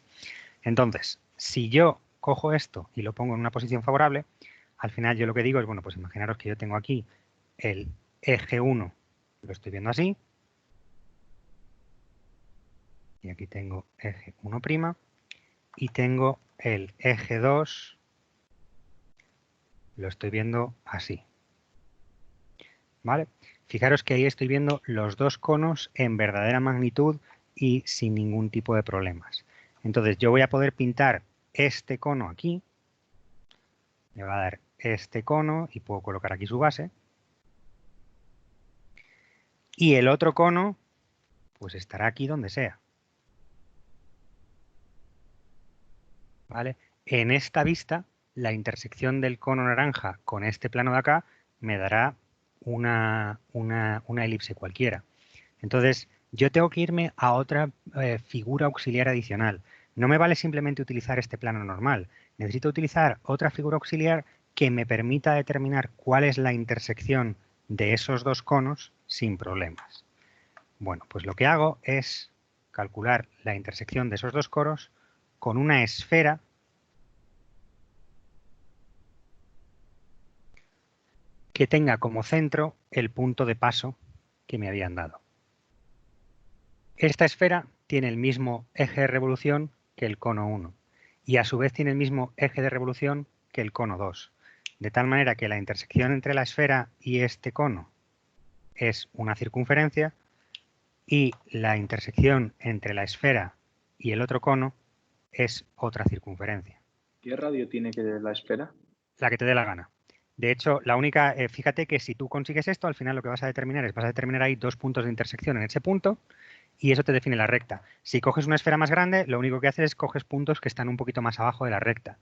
Entonces, si yo cojo esto y lo pongo en una posición favorable, al final yo lo que digo es, bueno, pues imaginaros que yo tengo aquí el eje 1, lo estoy viendo así, y aquí tengo eje 1', y tengo el eje 2, lo estoy viendo así. ¿Vale? Fijaros que ahí estoy viendo los dos conos en verdadera magnitud y sin ningún tipo de problemas. Entonces yo voy a poder pintar este cono aquí, le voy a dar este cono y puedo colocar aquí su base. Y el otro cono, pues estará aquí donde sea. ¿Vale? En esta vista, la intersección del cono naranja con este plano de acá me dará una elipse cualquiera. Entonces, yo tengo que irme a otra figura auxiliar adicional. No me vale simplemente utilizar este plano normal. Necesito utilizar otra figura auxiliar que me permita determinar cuál es la intersección de esos dos conos sin problemas. Bueno, pues lo que hago es calcular la intersección de esos dos conos con una esfera que tenga como centro el punto de paso que me habían dado. Esta esfera tiene el mismo eje de revolución que el cono 1 y a su vez tiene el mismo eje de revolución que el cono 2, de tal manera que la intersección entre la esfera y este cono es una circunferencia y la intersección entre la esfera y el otro cono es otra circunferencia. ¿Qué radio tiene que la esfera? La que te dé la gana. De hecho, la única, fíjate que si tú consigues esto, al final lo que vas a determinar es, vas a determinar ahí dos puntos de intersección en ese punto y eso te define la recta. Si coges una esfera más grande, lo único que haces es coges puntos que están un poquito más abajo de la recta.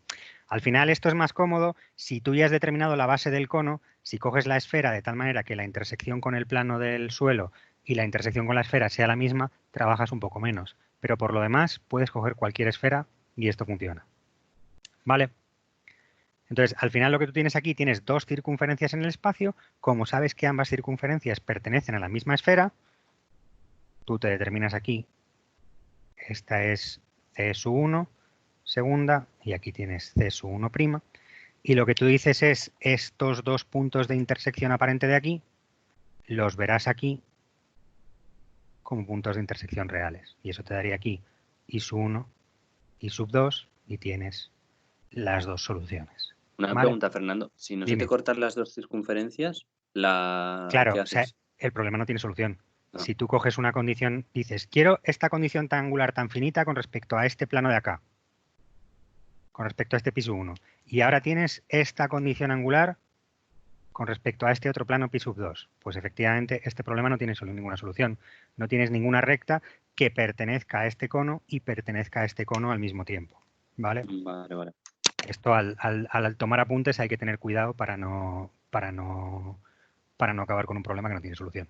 Al final esto es más cómodo si tú ya has determinado la base del cono, si coges la esfera de tal manera que la intersección con el plano del suelo y la intersección con la esfera sea la misma, trabajas un poco menos. Pero por lo demás, puedes coger cualquier esfera y esto funciona. ¿Vale? Entonces, al final lo que tú tienes aquí, tienes dos circunferencias en el espacio. Como sabes que ambas circunferencias pertenecen a la misma esfera, tú te determinas aquí, esta es C1 segunda y aquí tienes C1'. Y lo que tú dices es, estos dos puntos de intersección aparente de aquí, los verás aquí como puntos de intersección reales. Y eso te daría aquí I1 y sub 2 y tienes las dos soluciones. Una ¿Vale? pregunta, Fernando. Si no Dime. se te cortan las dos circunferencias, Claro, ¿qué o sea, haces? el problema no tiene solución. No. Si tú coges una condición, dices, quiero esta condición tan angular tan finita con respecto a este plano de acá, con respecto a este piso 1, y ahora tienes esta condición angular con respecto a este otro plano pi sub 2, pues efectivamente este problema no tiene ninguna solución. No tienes ninguna recta que pertenezca a este cono y pertenezca a este cono al mismo tiempo. ¿Vale? Vale, vale. Esto al tomar apuntes hay que tener cuidado para no acabar con un problema que no tiene solución.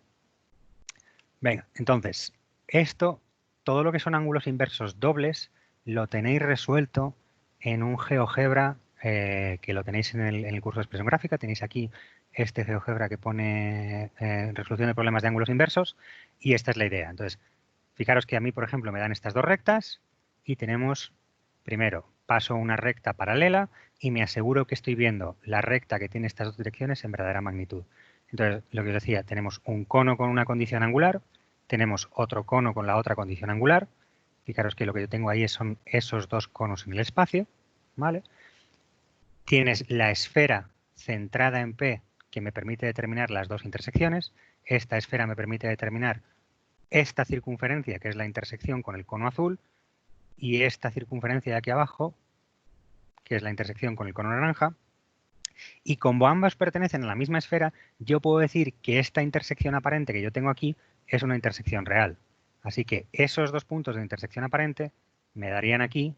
Venga, entonces, esto, todo lo que son ángulos inversos dobles, lo tenéis resuelto en un GeoGebra que lo tenéis en el curso de expresión gráfica. Tenéis aquí este GeoGebra que pone resolución de problemas de ángulos inversos y esta es la idea. Entonces, fijaros que a mí, por ejemplo, me dan estas dos rectas y tenemos, primero, paso una recta paralela y me aseguro que estoy viendo la recta que tiene estas dos direcciones en verdadera magnitud. Entonces, lo que os decía, tenemos un cono con una condición angular, tenemos otro cono con la otra condición angular. Fijaros que lo que yo tengo ahí son esos dos conos en el espacio, ¿vale? Tienes la esfera centrada en P que me permite determinar las dos intersecciones. Esta esfera me permite determinar esta circunferencia, que es la intersección con el cono azul, y esta circunferencia de aquí abajo, que es la intersección con el cono naranja. Y como ambas pertenecen a la misma esfera, yo puedo decir que esta intersección aparente que yo tengo aquí es una intersección real. Así que esos dos puntos de intersección aparente me darían aquí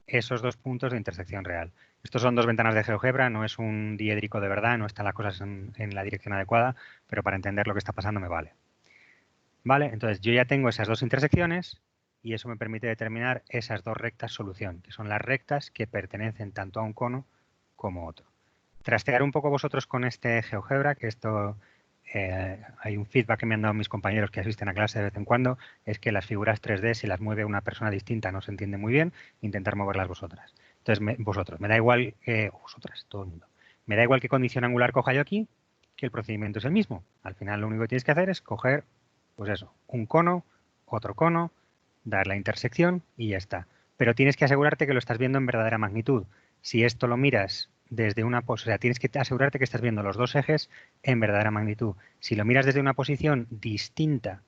esos dos puntos de intersección real. Estos son dos ventanas de GeoGebra, no es un diédrico de verdad, no están las cosas en la dirección adecuada, pero para entender lo que está pasando me vale. ¿Vale? Entonces yo ya tengo esas dos intersecciones y eso me permite determinar esas dos rectas solución, que son las rectas que pertenecen tanto a un cono como a otro. Trastear un poco vosotros con este GeoGebra, que esto hay un feedback que me han dado mis compañeros que asisten a clase de vez en cuando, es que las figuras 3D, si las mueve una persona distinta, no se entiende muy bien, intentar moverlas vosotras. Entonces, vosotros, me da igual, vosotras, todo el mundo, me da igual qué condición angular coja yo aquí, que el procedimiento es el mismo. Al final lo único que tienes que hacer es coger, pues eso, un cono, otro cono, dar la intersección y ya está. Pero tienes que asegurarte que lo estás viendo en verdadera magnitud. Si esto lo miras desde una posición, o sea, tienes que asegurarte que estás viendo los dos ejes en verdadera magnitud. Si lo miras desde una posición distinta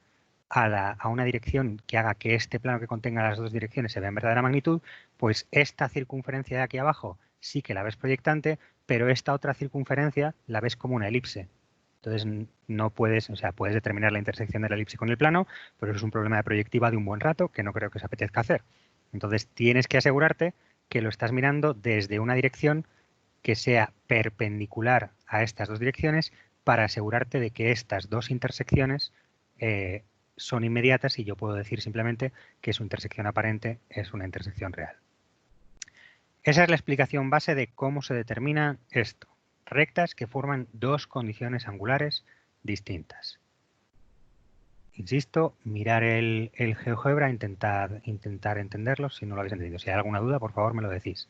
a una dirección que haga que este plano que contenga las dos direcciones se vea en verdadera magnitud, pues esta circunferencia de aquí abajo sí que la ves proyectante, pero esta otra circunferencia la ves como una elipse. Entonces no puedes, o sea, puedes determinar la intersección de la elipse con el plano, pero eso es un problema de proyectiva de un buen rato que no creo que os apetezca hacer. Entonces tienes que asegurarte que lo estás mirando desde una dirección que sea perpendicular a estas dos direcciones para asegurarte de que estas dos intersecciones son inmediatas y yo puedo decir simplemente que su intersección aparente es una intersección real. Esa es la explicación base de cómo se determina esto. Rectas que forman dos condiciones angulares distintas. Insisto, mirar el GeoGebra, intentar entenderlo si no lo habéis entendido. Si hay alguna duda, por favor, me lo decís.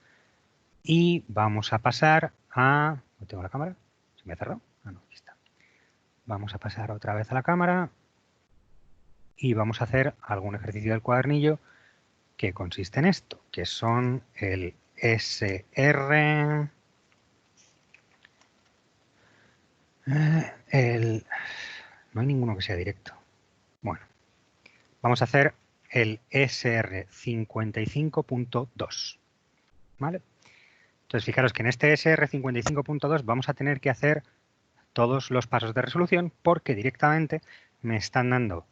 Y vamos a pasar a... ¿No tengo la cámara? ¿Se me ha cerrado? Ah, no, aquí está. Vamos a pasar otra vez a la cámara y vamos a hacer algún ejercicio del cuadernillo que consiste en esto, que son el SR... No hay ninguno que sea directo. Bueno, vamos a hacer el SR55.2. ¿Vale? Entonces, fijaros que en este SR55.2 vamos a tener que hacer todos los pasos de resolución porque directamente me están dando,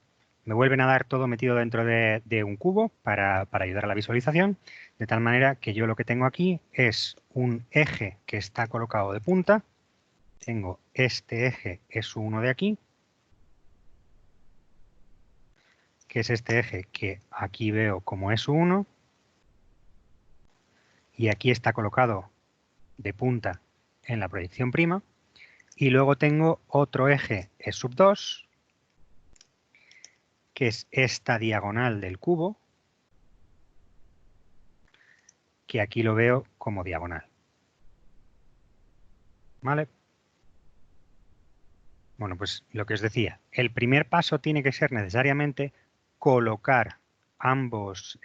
me vuelven a dar todo metido dentro de un cubo para ayudar a la visualización, de tal manera que yo lo que tengo aquí es un eje que está colocado de punta, tengo este eje S1 de aquí, que es este eje que aquí veo como S1, y aquí está colocado de punta en la proyección prima, y luego tengo otro eje E2, que es esta diagonal del cubo, que aquí lo veo como diagonal. ¿Vale? Bueno, pues lo que os decía, el primer paso tiene que ser necesariamente colocar ambas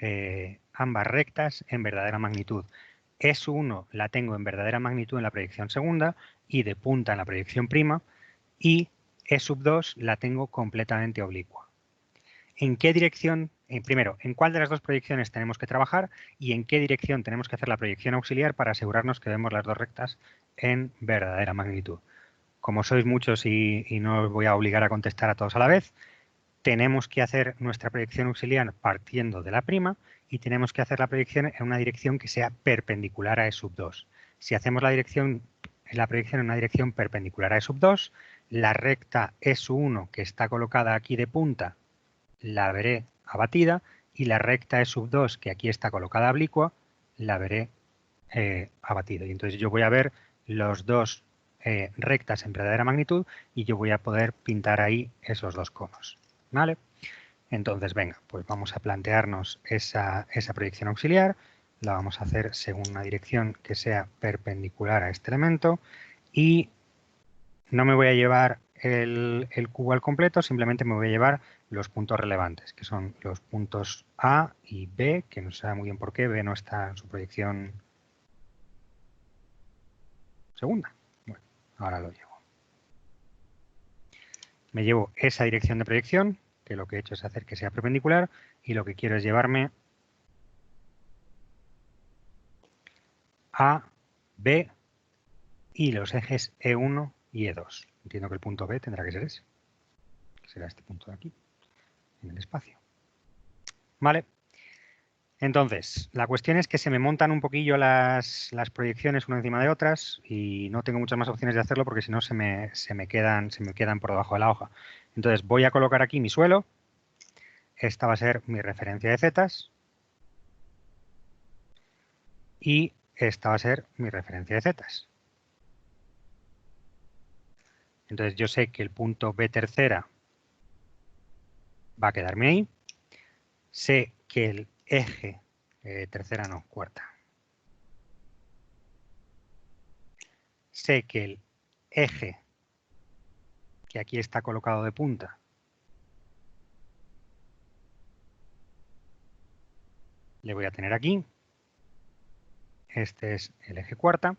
rectas en verdadera magnitud. S1 la tengo en verdadera magnitud en la proyección segunda y de punta en la proyección prima, y E2 la tengo completamente oblicua. ¿En qué dirección, primero, en cuál de las dos proyecciones tenemos que trabajar y en qué dirección tenemos que hacer la proyección auxiliar para asegurarnos que vemos las dos rectas en verdadera magnitud? Como sois muchos y no os voy a obligar a contestar a todos a la vez, tenemos que hacer nuestra proyección auxiliar partiendo de la prima y tenemos que hacer la proyección en una dirección que sea perpendicular a E2. Si hacemos la proyección en una dirección perpendicular a E2, la recta E1 que está colocada aquí de punta la veré abatida y la recta E2 que aquí está colocada oblicua la veré abatida. Y entonces yo voy a ver los dos rectas en verdadera magnitud y yo voy a poder pintar ahí esos dos conos. ¿Vale? Entonces, venga, pues vamos a plantearnos esa proyección auxiliar. La vamos a hacer según una dirección que sea perpendicular a este elemento y no me voy a llevar el cubo al completo, simplemente me voy a llevar los puntos relevantes, que son los puntos A y B, que no se sabe muy bien por qué, B no está en su proyección segunda. Bueno, ahora lo llevo. Me llevo esa dirección de proyección, que lo que he hecho es hacer que sea perpendicular, y lo que quiero es llevarme A, B y los ejes E1 y E2. Entiendo que el punto B tendrá que ser ese, que será este punto de aquí, en el espacio. ¿Vale? Entonces, la cuestión es que se me montan un poquillo las proyecciones una encima de otras y no tengo muchas más opciones de hacerlo porque si no se me quedan por debajo de la hoja. Entonces, voy a colocar aquí mi suelo. Esta va a ser mi referencia de zetas. Y esta va a ser mi referencia de zetas. Entonces, yo sé que el punto B tercera va a quedarme ahí. Sé que el eje, tercera no, cuarta. Sé que el eje que aquí está colocado de punta le voy a tener aquí. Este es el eje cuarta.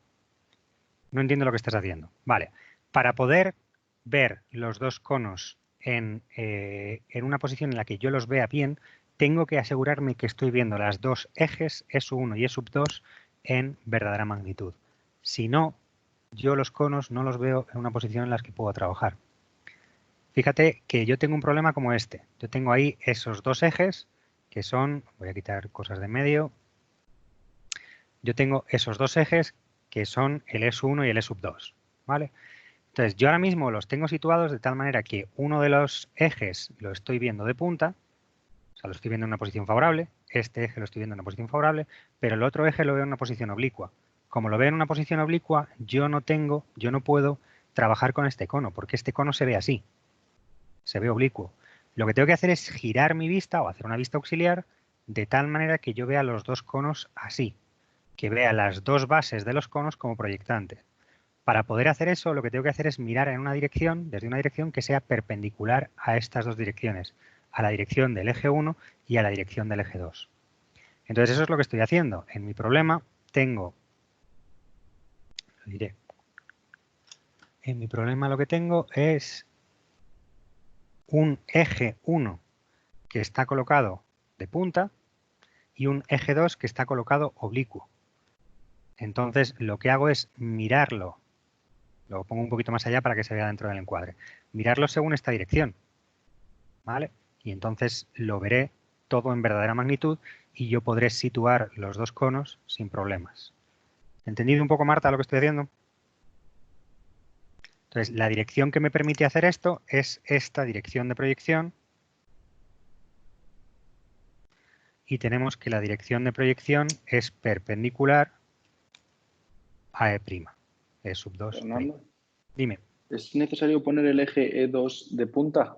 No entiendo lo que estás haciendo. Vale, para poder ver los dos conos en una posición en la que yo los vea bien, tengo que asegurarme que estoy viendo las dos ejes, E1 y E2, en verdadera magnitud. Si no, yo los conos no los veo en una posición en la que puedo trabajar. Fíjate que yo tengo un problema como este. Yo tengo ahí esos dos ejes que son, voy a quitar cosas de en medio, yo tengo esos dos ejes que son el E1 y el E2, ¿vale? Entonces, yo ahora mismo los tengo situados de tal manera que uno de los ejes lo estoy viendo de punta, o sea, lo estoy viendo en una posición favorable, este eje lo estoy viendo en una posición favorable, pero el otro eje lo veo en una posición oblicua. Como lo veo en una posición oblicua, yo no puedo trabajar con este cono, porque este cono se ve así, se ve oblicuo. Lo que tengo que hacer es girar mi vista o hacer una vista auxiliar de tal manera que yo vea los dos conos así, que vea las dos bases de los conos como proyectantes. Para poder hacer eso, lo que tengo que hacer es mirar en una dirección, desde una dirección que sea perpendicular a estas dos direcciones, a la dirección del eje 1 y a la dirección del eje 2. Entonces eso es lo que estoy haciendo. En mi problema tengo, lo diré, en mi problema lo que tengo es un eje 1 que está colocado de punta y un eje 2 que está colocado oblicuo. Entonces lo que hago es mirarlo. Lo pongo un poquito más allá para que se vea dentro del encuadre. Mirarlo según esta dirección, ¿vale? Y entonces lo veré todo en verdadera magnitud y yo podré situar los dos conos sin problemas. ¿Entendido un poco, Marta, lo que estoy haciendo? Entonces, la dirección que me permite hacer esto es esta dirección de proyección. Y tenemos que la dirección de proyección es perpendicular a E', E2'. Fernando, Dime. ¿es necesario poner el eje E2 de punta?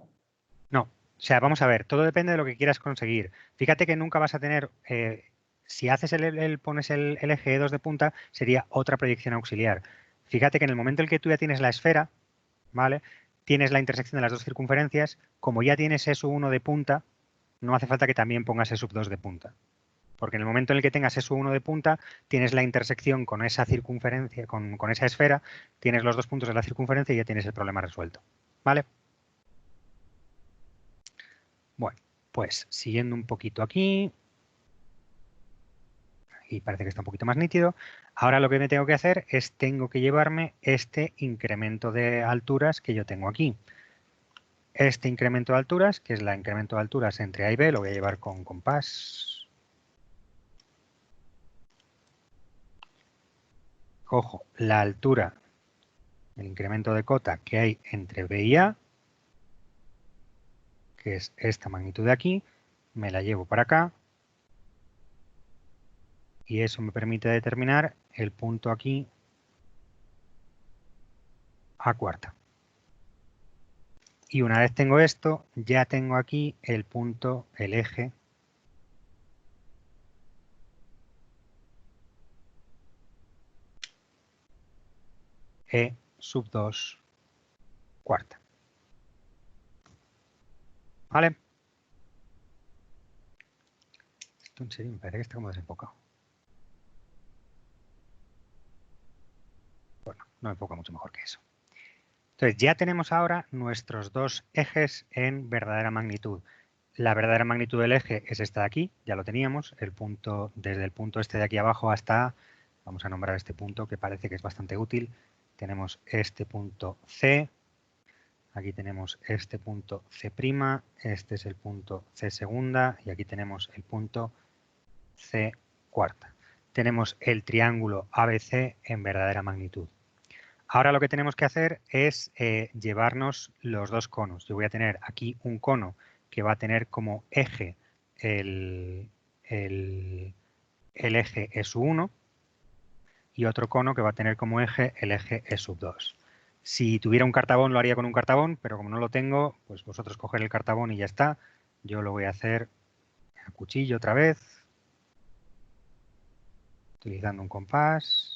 No, o sea, vamos a ver, todo depende de lo que quieras conseguir. Fíjate que nunca vas a tener, si haces pones el eje E2 de punta, sería otra proyección auxiliar. Fíjate que en el momento en que tú ya tienes la esfera, ¿vale? Tienes la intersección de las dos circunferencias, como ya tienes E1 de punta, no hace falta que también pongas E2 de punta. Porque en el momento en el que tengas E1 de punta, tienes la intersección con esa circunferencia, con esa esfera, tienes los dos puntos de la circunferencia y ya tienes el problema resuelto. ¿Vale? Bueno, pues siguiendo un poquito aquí, y parece que está un poquito más nítido, ahora lo que me tengo que hacer es tengo que llevarme este incremento de alturas que yo tengo aquí. Este incremento de alturas, que es el incremento de alturas entre A y B, lo voy a llevar con compás. Cojo la altura el incremento de cota que hay entre B y A, que es esta magnitud de aquí, me la llevo para acá y eso me permite determinar el punto aquí A cuarta. Y una vez tengo esto, ya tengo aquí el punto, el eje E sub 2 cuarta. ¿Vale? Esto en serio me parece que está como desenfocado. Bueno, no enfoca mucho mejor que eso. Entonces ya tenemos ahora nuestros dos ejes en verdadera magnitud. La verdadera magnitud del eje es esta de aquí, ya lo teníamos, el punto, desde el punto este de aquí abajo hasta, vamos a nombrar este punto que parece que es bastante útil, tenemos este punto C, aquí tenemos este punto C', este es el punto C segunda y aquí tenemos el punto C cuarta. Tenemos el triángulo ABC en verdadera magnitud. Ahora lo que tenemos que hacer es llevarnos los dos conos. Yo voy a tener aquí un cono que va a tener como eje el eje E sub 1 y otro cono que va a tener como eje el eje E sub 2. Si tuviera un cartabón lo haría con un cartabón, pero como no lo tengo, pues vosotros coger el cartabón y ya está. Yo lo voy a hacer a cuchillo otra vez, utilizando un compás.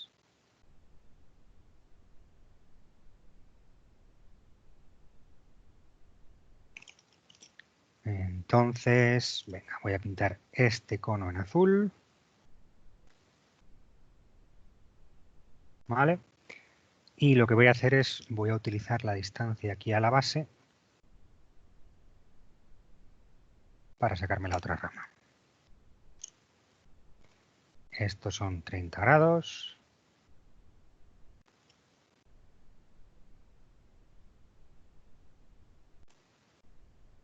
Entonces, venga, voy a pintar este cono en azul. ¿Vale? Y lo que voy a hacer es, voy a utilizar la distancia aquí a la base para sacarme la otra rama. Estos son 30 grados.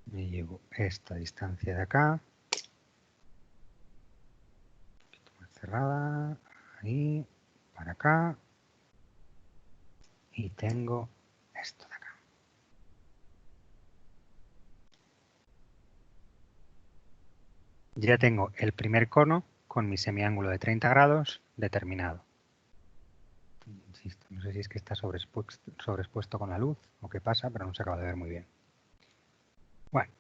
Me llevo esta distancia de acá. Un poquito más cerrada. Ahí, para acá. Y tengo esto de acá. Ya tengo el primer cono con mi semiángulo de 30 grados determinado. Insisto, no sé si es que está sobreexpuesto con la luz o qué pasa, pero no se acaba de ver muy bien. Bueno,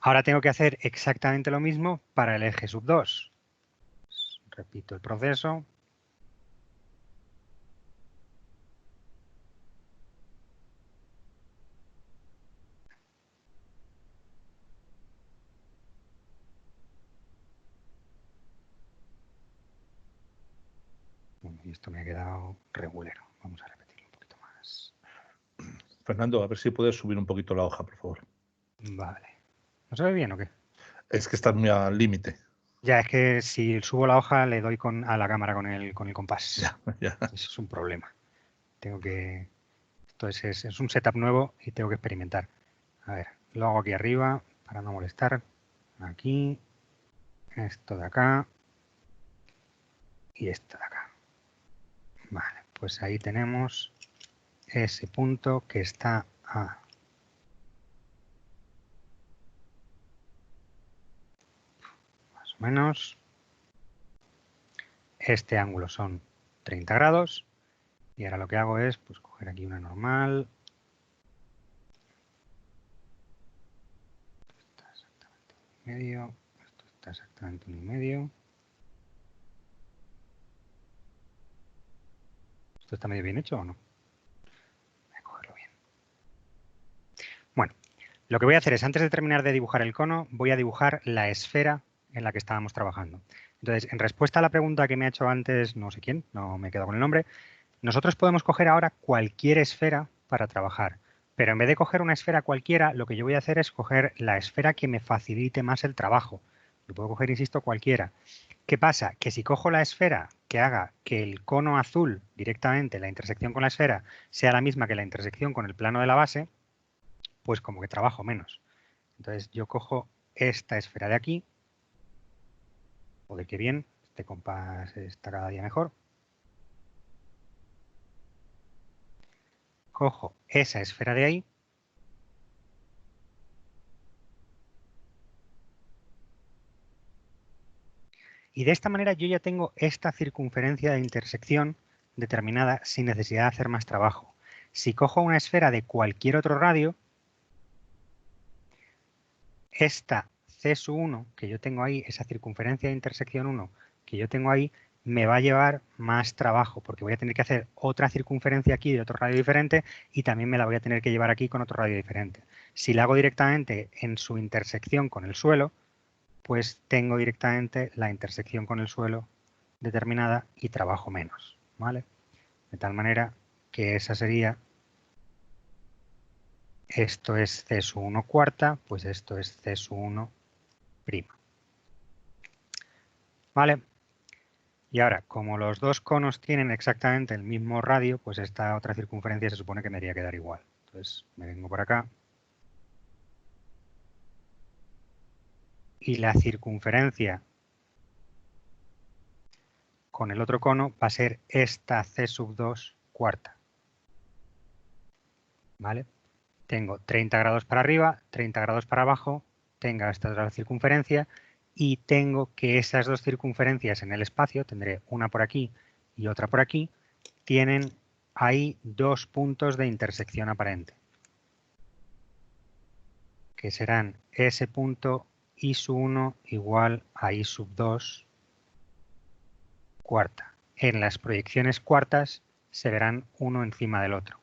ahora tengo que hacer exactamente lo mismo para el eje sub 2. Repito el proceso. Bueno, y esto me ha quedado regulero. Vamos a repetirlo un poquito más. Fernando, a ver si puedes subir un poquito la hoja, por favor. Vale. ¿No se ve bien o qué? Es que estás muy al límite. Ya, es que si subo la hoja le doy a la cámara con el compás. Ya, ya. Eso es un problema. Tengo que... Esto es un setup nuevo y tengo que experimentar. A ver, lo hago aquí arriba para no molestar. Aquí. Esto de acá. Y esto de acá. Vale, pues ahí tenemos ese punto que está a... más o menos. Este ángulo son 30 grados. Y ahora lo que hago es pues, coger aquí una normal. Esto está exactamente 1,5. Esto está exactamente 1,5. ¿Esto está medio bien hecho o no? Voy a cogerlo bien. Bueno, lo que voy a hacer es, antes de terminar de dibujar el cono, voy a dibujar la esfera en la que estábamos trabajando. Entonces, en respuesta a la pregunta que me ha hecho antes, no sé quién, no me quedo con el nombre, nosotros podemos coger ahora cualquier esfera para trabajar. Pero en vez de coger una esfera cualquiera, lo que yo voy a hacer es coger la esfera que me facilite más el trabajo. Yo puedo coger, insisto, cualquiera. ¿Qué pasa? Que si cojo la esfera que haga que el cono azul directamente, la intersección con la esfera, sea la misma que la intersección con el plano de la base, pues como que trabajo menos. Entonces yo cojo esta esfera de aquí, o de qué bien, este compás está cada día mejor. cojo esa esfera de ahí y de esta manera yo ya tengo esta circunferencia de intersección determinada sin necesidad de hacer más trabajo. Si cojo una esfera de cualquier otro radio, esta C1 que yo tengo ahí, esa circunferencia de intersección 1 que yo tengo ahí, me va a llevar más trabajo porque voy a tener que hacer otra circunferencia aquí de otro radio diferente y también me la voy a tener que llevar aquí con otro radio diferente. Si la hago directamente en su intersección con el suelo, pues tengo directamente la intersección con el suelo determinada y trabajo menos, ¿vale? De tal manera que esa sería, esto es C1 cuarta, pues esto es C1 prima. ¿Vale? Y ahora, como los dos conos tienen exactamente el mismo radio, pues esta otra circunferencia se supone que me debería quedar igual. Entonces me vengo por acá. Y la circunferencia con el otro cono va a ser esta C2 cuarta. ¿Vale? Tengo 30 grados para arriba, 30 grados para abajo, tengo esta otra circunferencia y tengo que esas dos circunferencias en el espacio, tendré una por aquí y otra por aquí, tienen ahí dos puntos de intersección aparente, que serán ese punto I1 igual a I2 cuarta. En las proyecciones cuartas se verán uno encima del otro.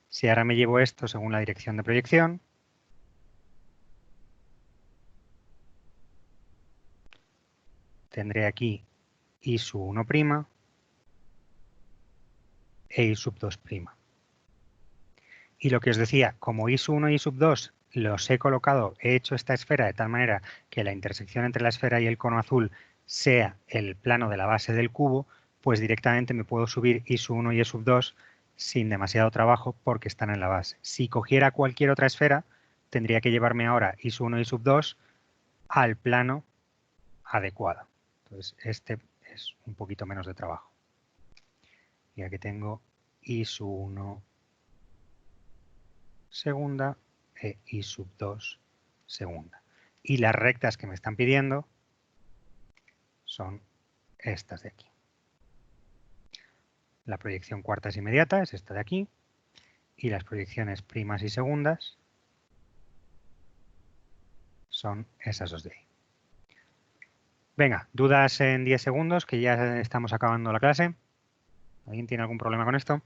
Si ahora me llevo esto según la dirección de proyección, tendré aquí I1' e I2'. Y lo que os decía, como I1 y I2 los he colocado, he hecho esta esfera de tal manera que la intersección entre la esfera y el cono azul sea el plano de la base del cubo, pues directamente me puedo subir I1 y I2 sin demasiado trabajo porque están en la base. Si cogiera cualquier otra esfera, tendría que llevarme ahora I1 y I2 al plano adecuado. Entonces, este es un poquito menos de trabajo. Y aquí tengo I1 segunda e I2 segunda. Y las rectas que me están pidiendo son estas de aquí. La proyección cuartas inmediata es esta de aquí y las proyecciones primas y segundas son esas dos de ahí. Venga, dudas en 10 segundos que ya estamos acabando la clase. ¿Alguien tiene algún problema con esto?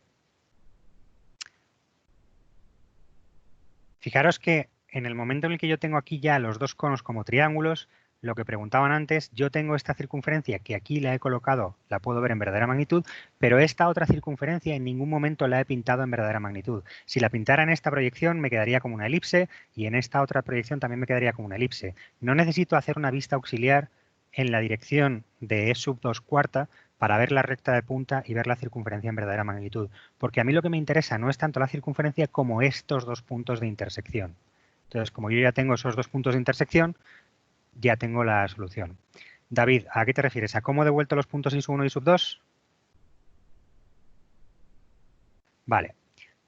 Fijaros que en el momento en el que yo tengo aquí ya los dos conos como triángulos, lo que preguntaban antes, yo tengo esta circunferencia que aquí la he colocado, la puedo ver en verdadera magnitud, pero esta otra circunferencia en ningún momento la he pintado en verdadera magnitud. Si la pintara en esta proyección me quedaría como una elipse y en esta otra proyección también me quedaría como una elipse. No necesito hacer una vista auxiliar en la dirección de E2 cuarta para ver la recta de punta y ver la circunferencia en verdadera magnitud, porque a mí lo que me interesa no es tanto la circunferencia como estos dos puntos de intersección. Entonces, como yo ya tengo esos dos puntos de intersección, ya tengo la solución. David, ¿a qué te refieres? ¿A cómo he devuelto los puntos I1 y I2? Vale.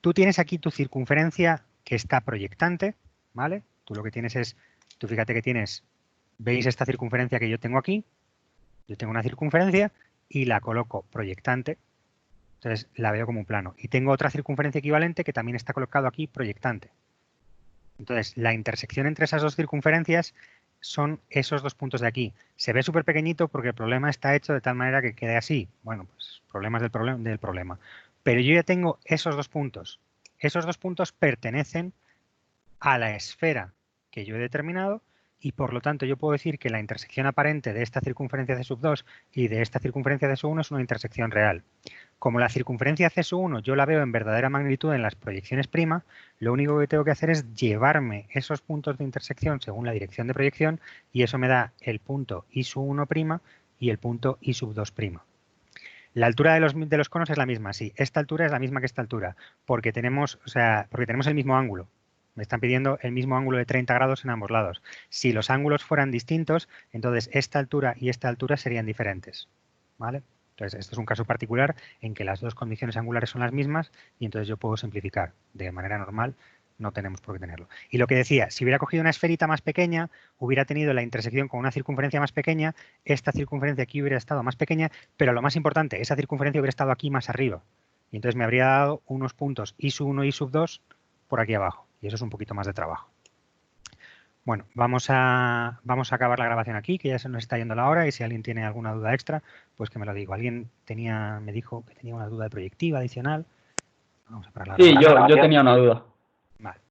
Tú tienes aquí tu circunferencia que está proyectante, ¿vale? Tú lo que tienes es, tú fíjate que tienes, ¿veis esta circunferencia que yo tengo aquí? Yo tengo una circunferencia y la coloco proyectante, entonces la veo como un plano. Y tengo otra circunferencia equivalente que también está colocado aquí proyectante. Entonces, la intersección entre esas dos circunferencias son esos dos puntos de aquí. Se ve súper pequeñito porque el problema está hecho de tal manera que quede así. Bueno, pues problemas del problema. Pero yo ya tengo esos dos puntos. Esos dos puntos pertenecen a la esfera que yo he determinado y por lo tanto yo puedo decir que la intersección aparente de esta circunferencia C2 y de esta circunferencia C1 es una intersección real. Como la circunferencia C1 yo la veo en verdadera magnitud en las proyecciones prima, lo único que tengo que hacer es llevarme esos puntos de intersección según la dirección de proyección y eso me da el punto I1' y el punto I2'. La altura de los conos es la misma, sí. Esta altura es la misma que esta altura, porque tenemos el mismo ángulo. Me están pidiendo el mismo ángulo de 30 grados en ambos lados. Si los ángulos fueran distintos, entonces esta altura y esta altura serían diferentes. ¿Vale? Entonces, este es un caso particular en que las dos condiciones angulares son las mismas y entonces yo puedo simplificar. De manera normal no tenemos por qué tenerlo. Y lo que decía, si hubiera cogido una esferita más pequeña, hubiera tenido la intersección con una circunferencia más pequeña, esta circunferencia aquí hubiera estado más pequeña, pero lo más importante, esa circunferencia hubiera estado aquí más arriba. Y entonces me habría dado unos puntos I1 y I2 por aquí abajo. Y eso es un poquito más de trabajo. Bueno, vamos a acabar la grabación aquí, que ya se nos está yendo la hora y si alguien tiene alguna duda extra, pues que me lo diga. Alguien me dijo que tenía una duda de proyectiva adicional. Vamos a parar la Sí, grabación. yo tenía una duda. Vale.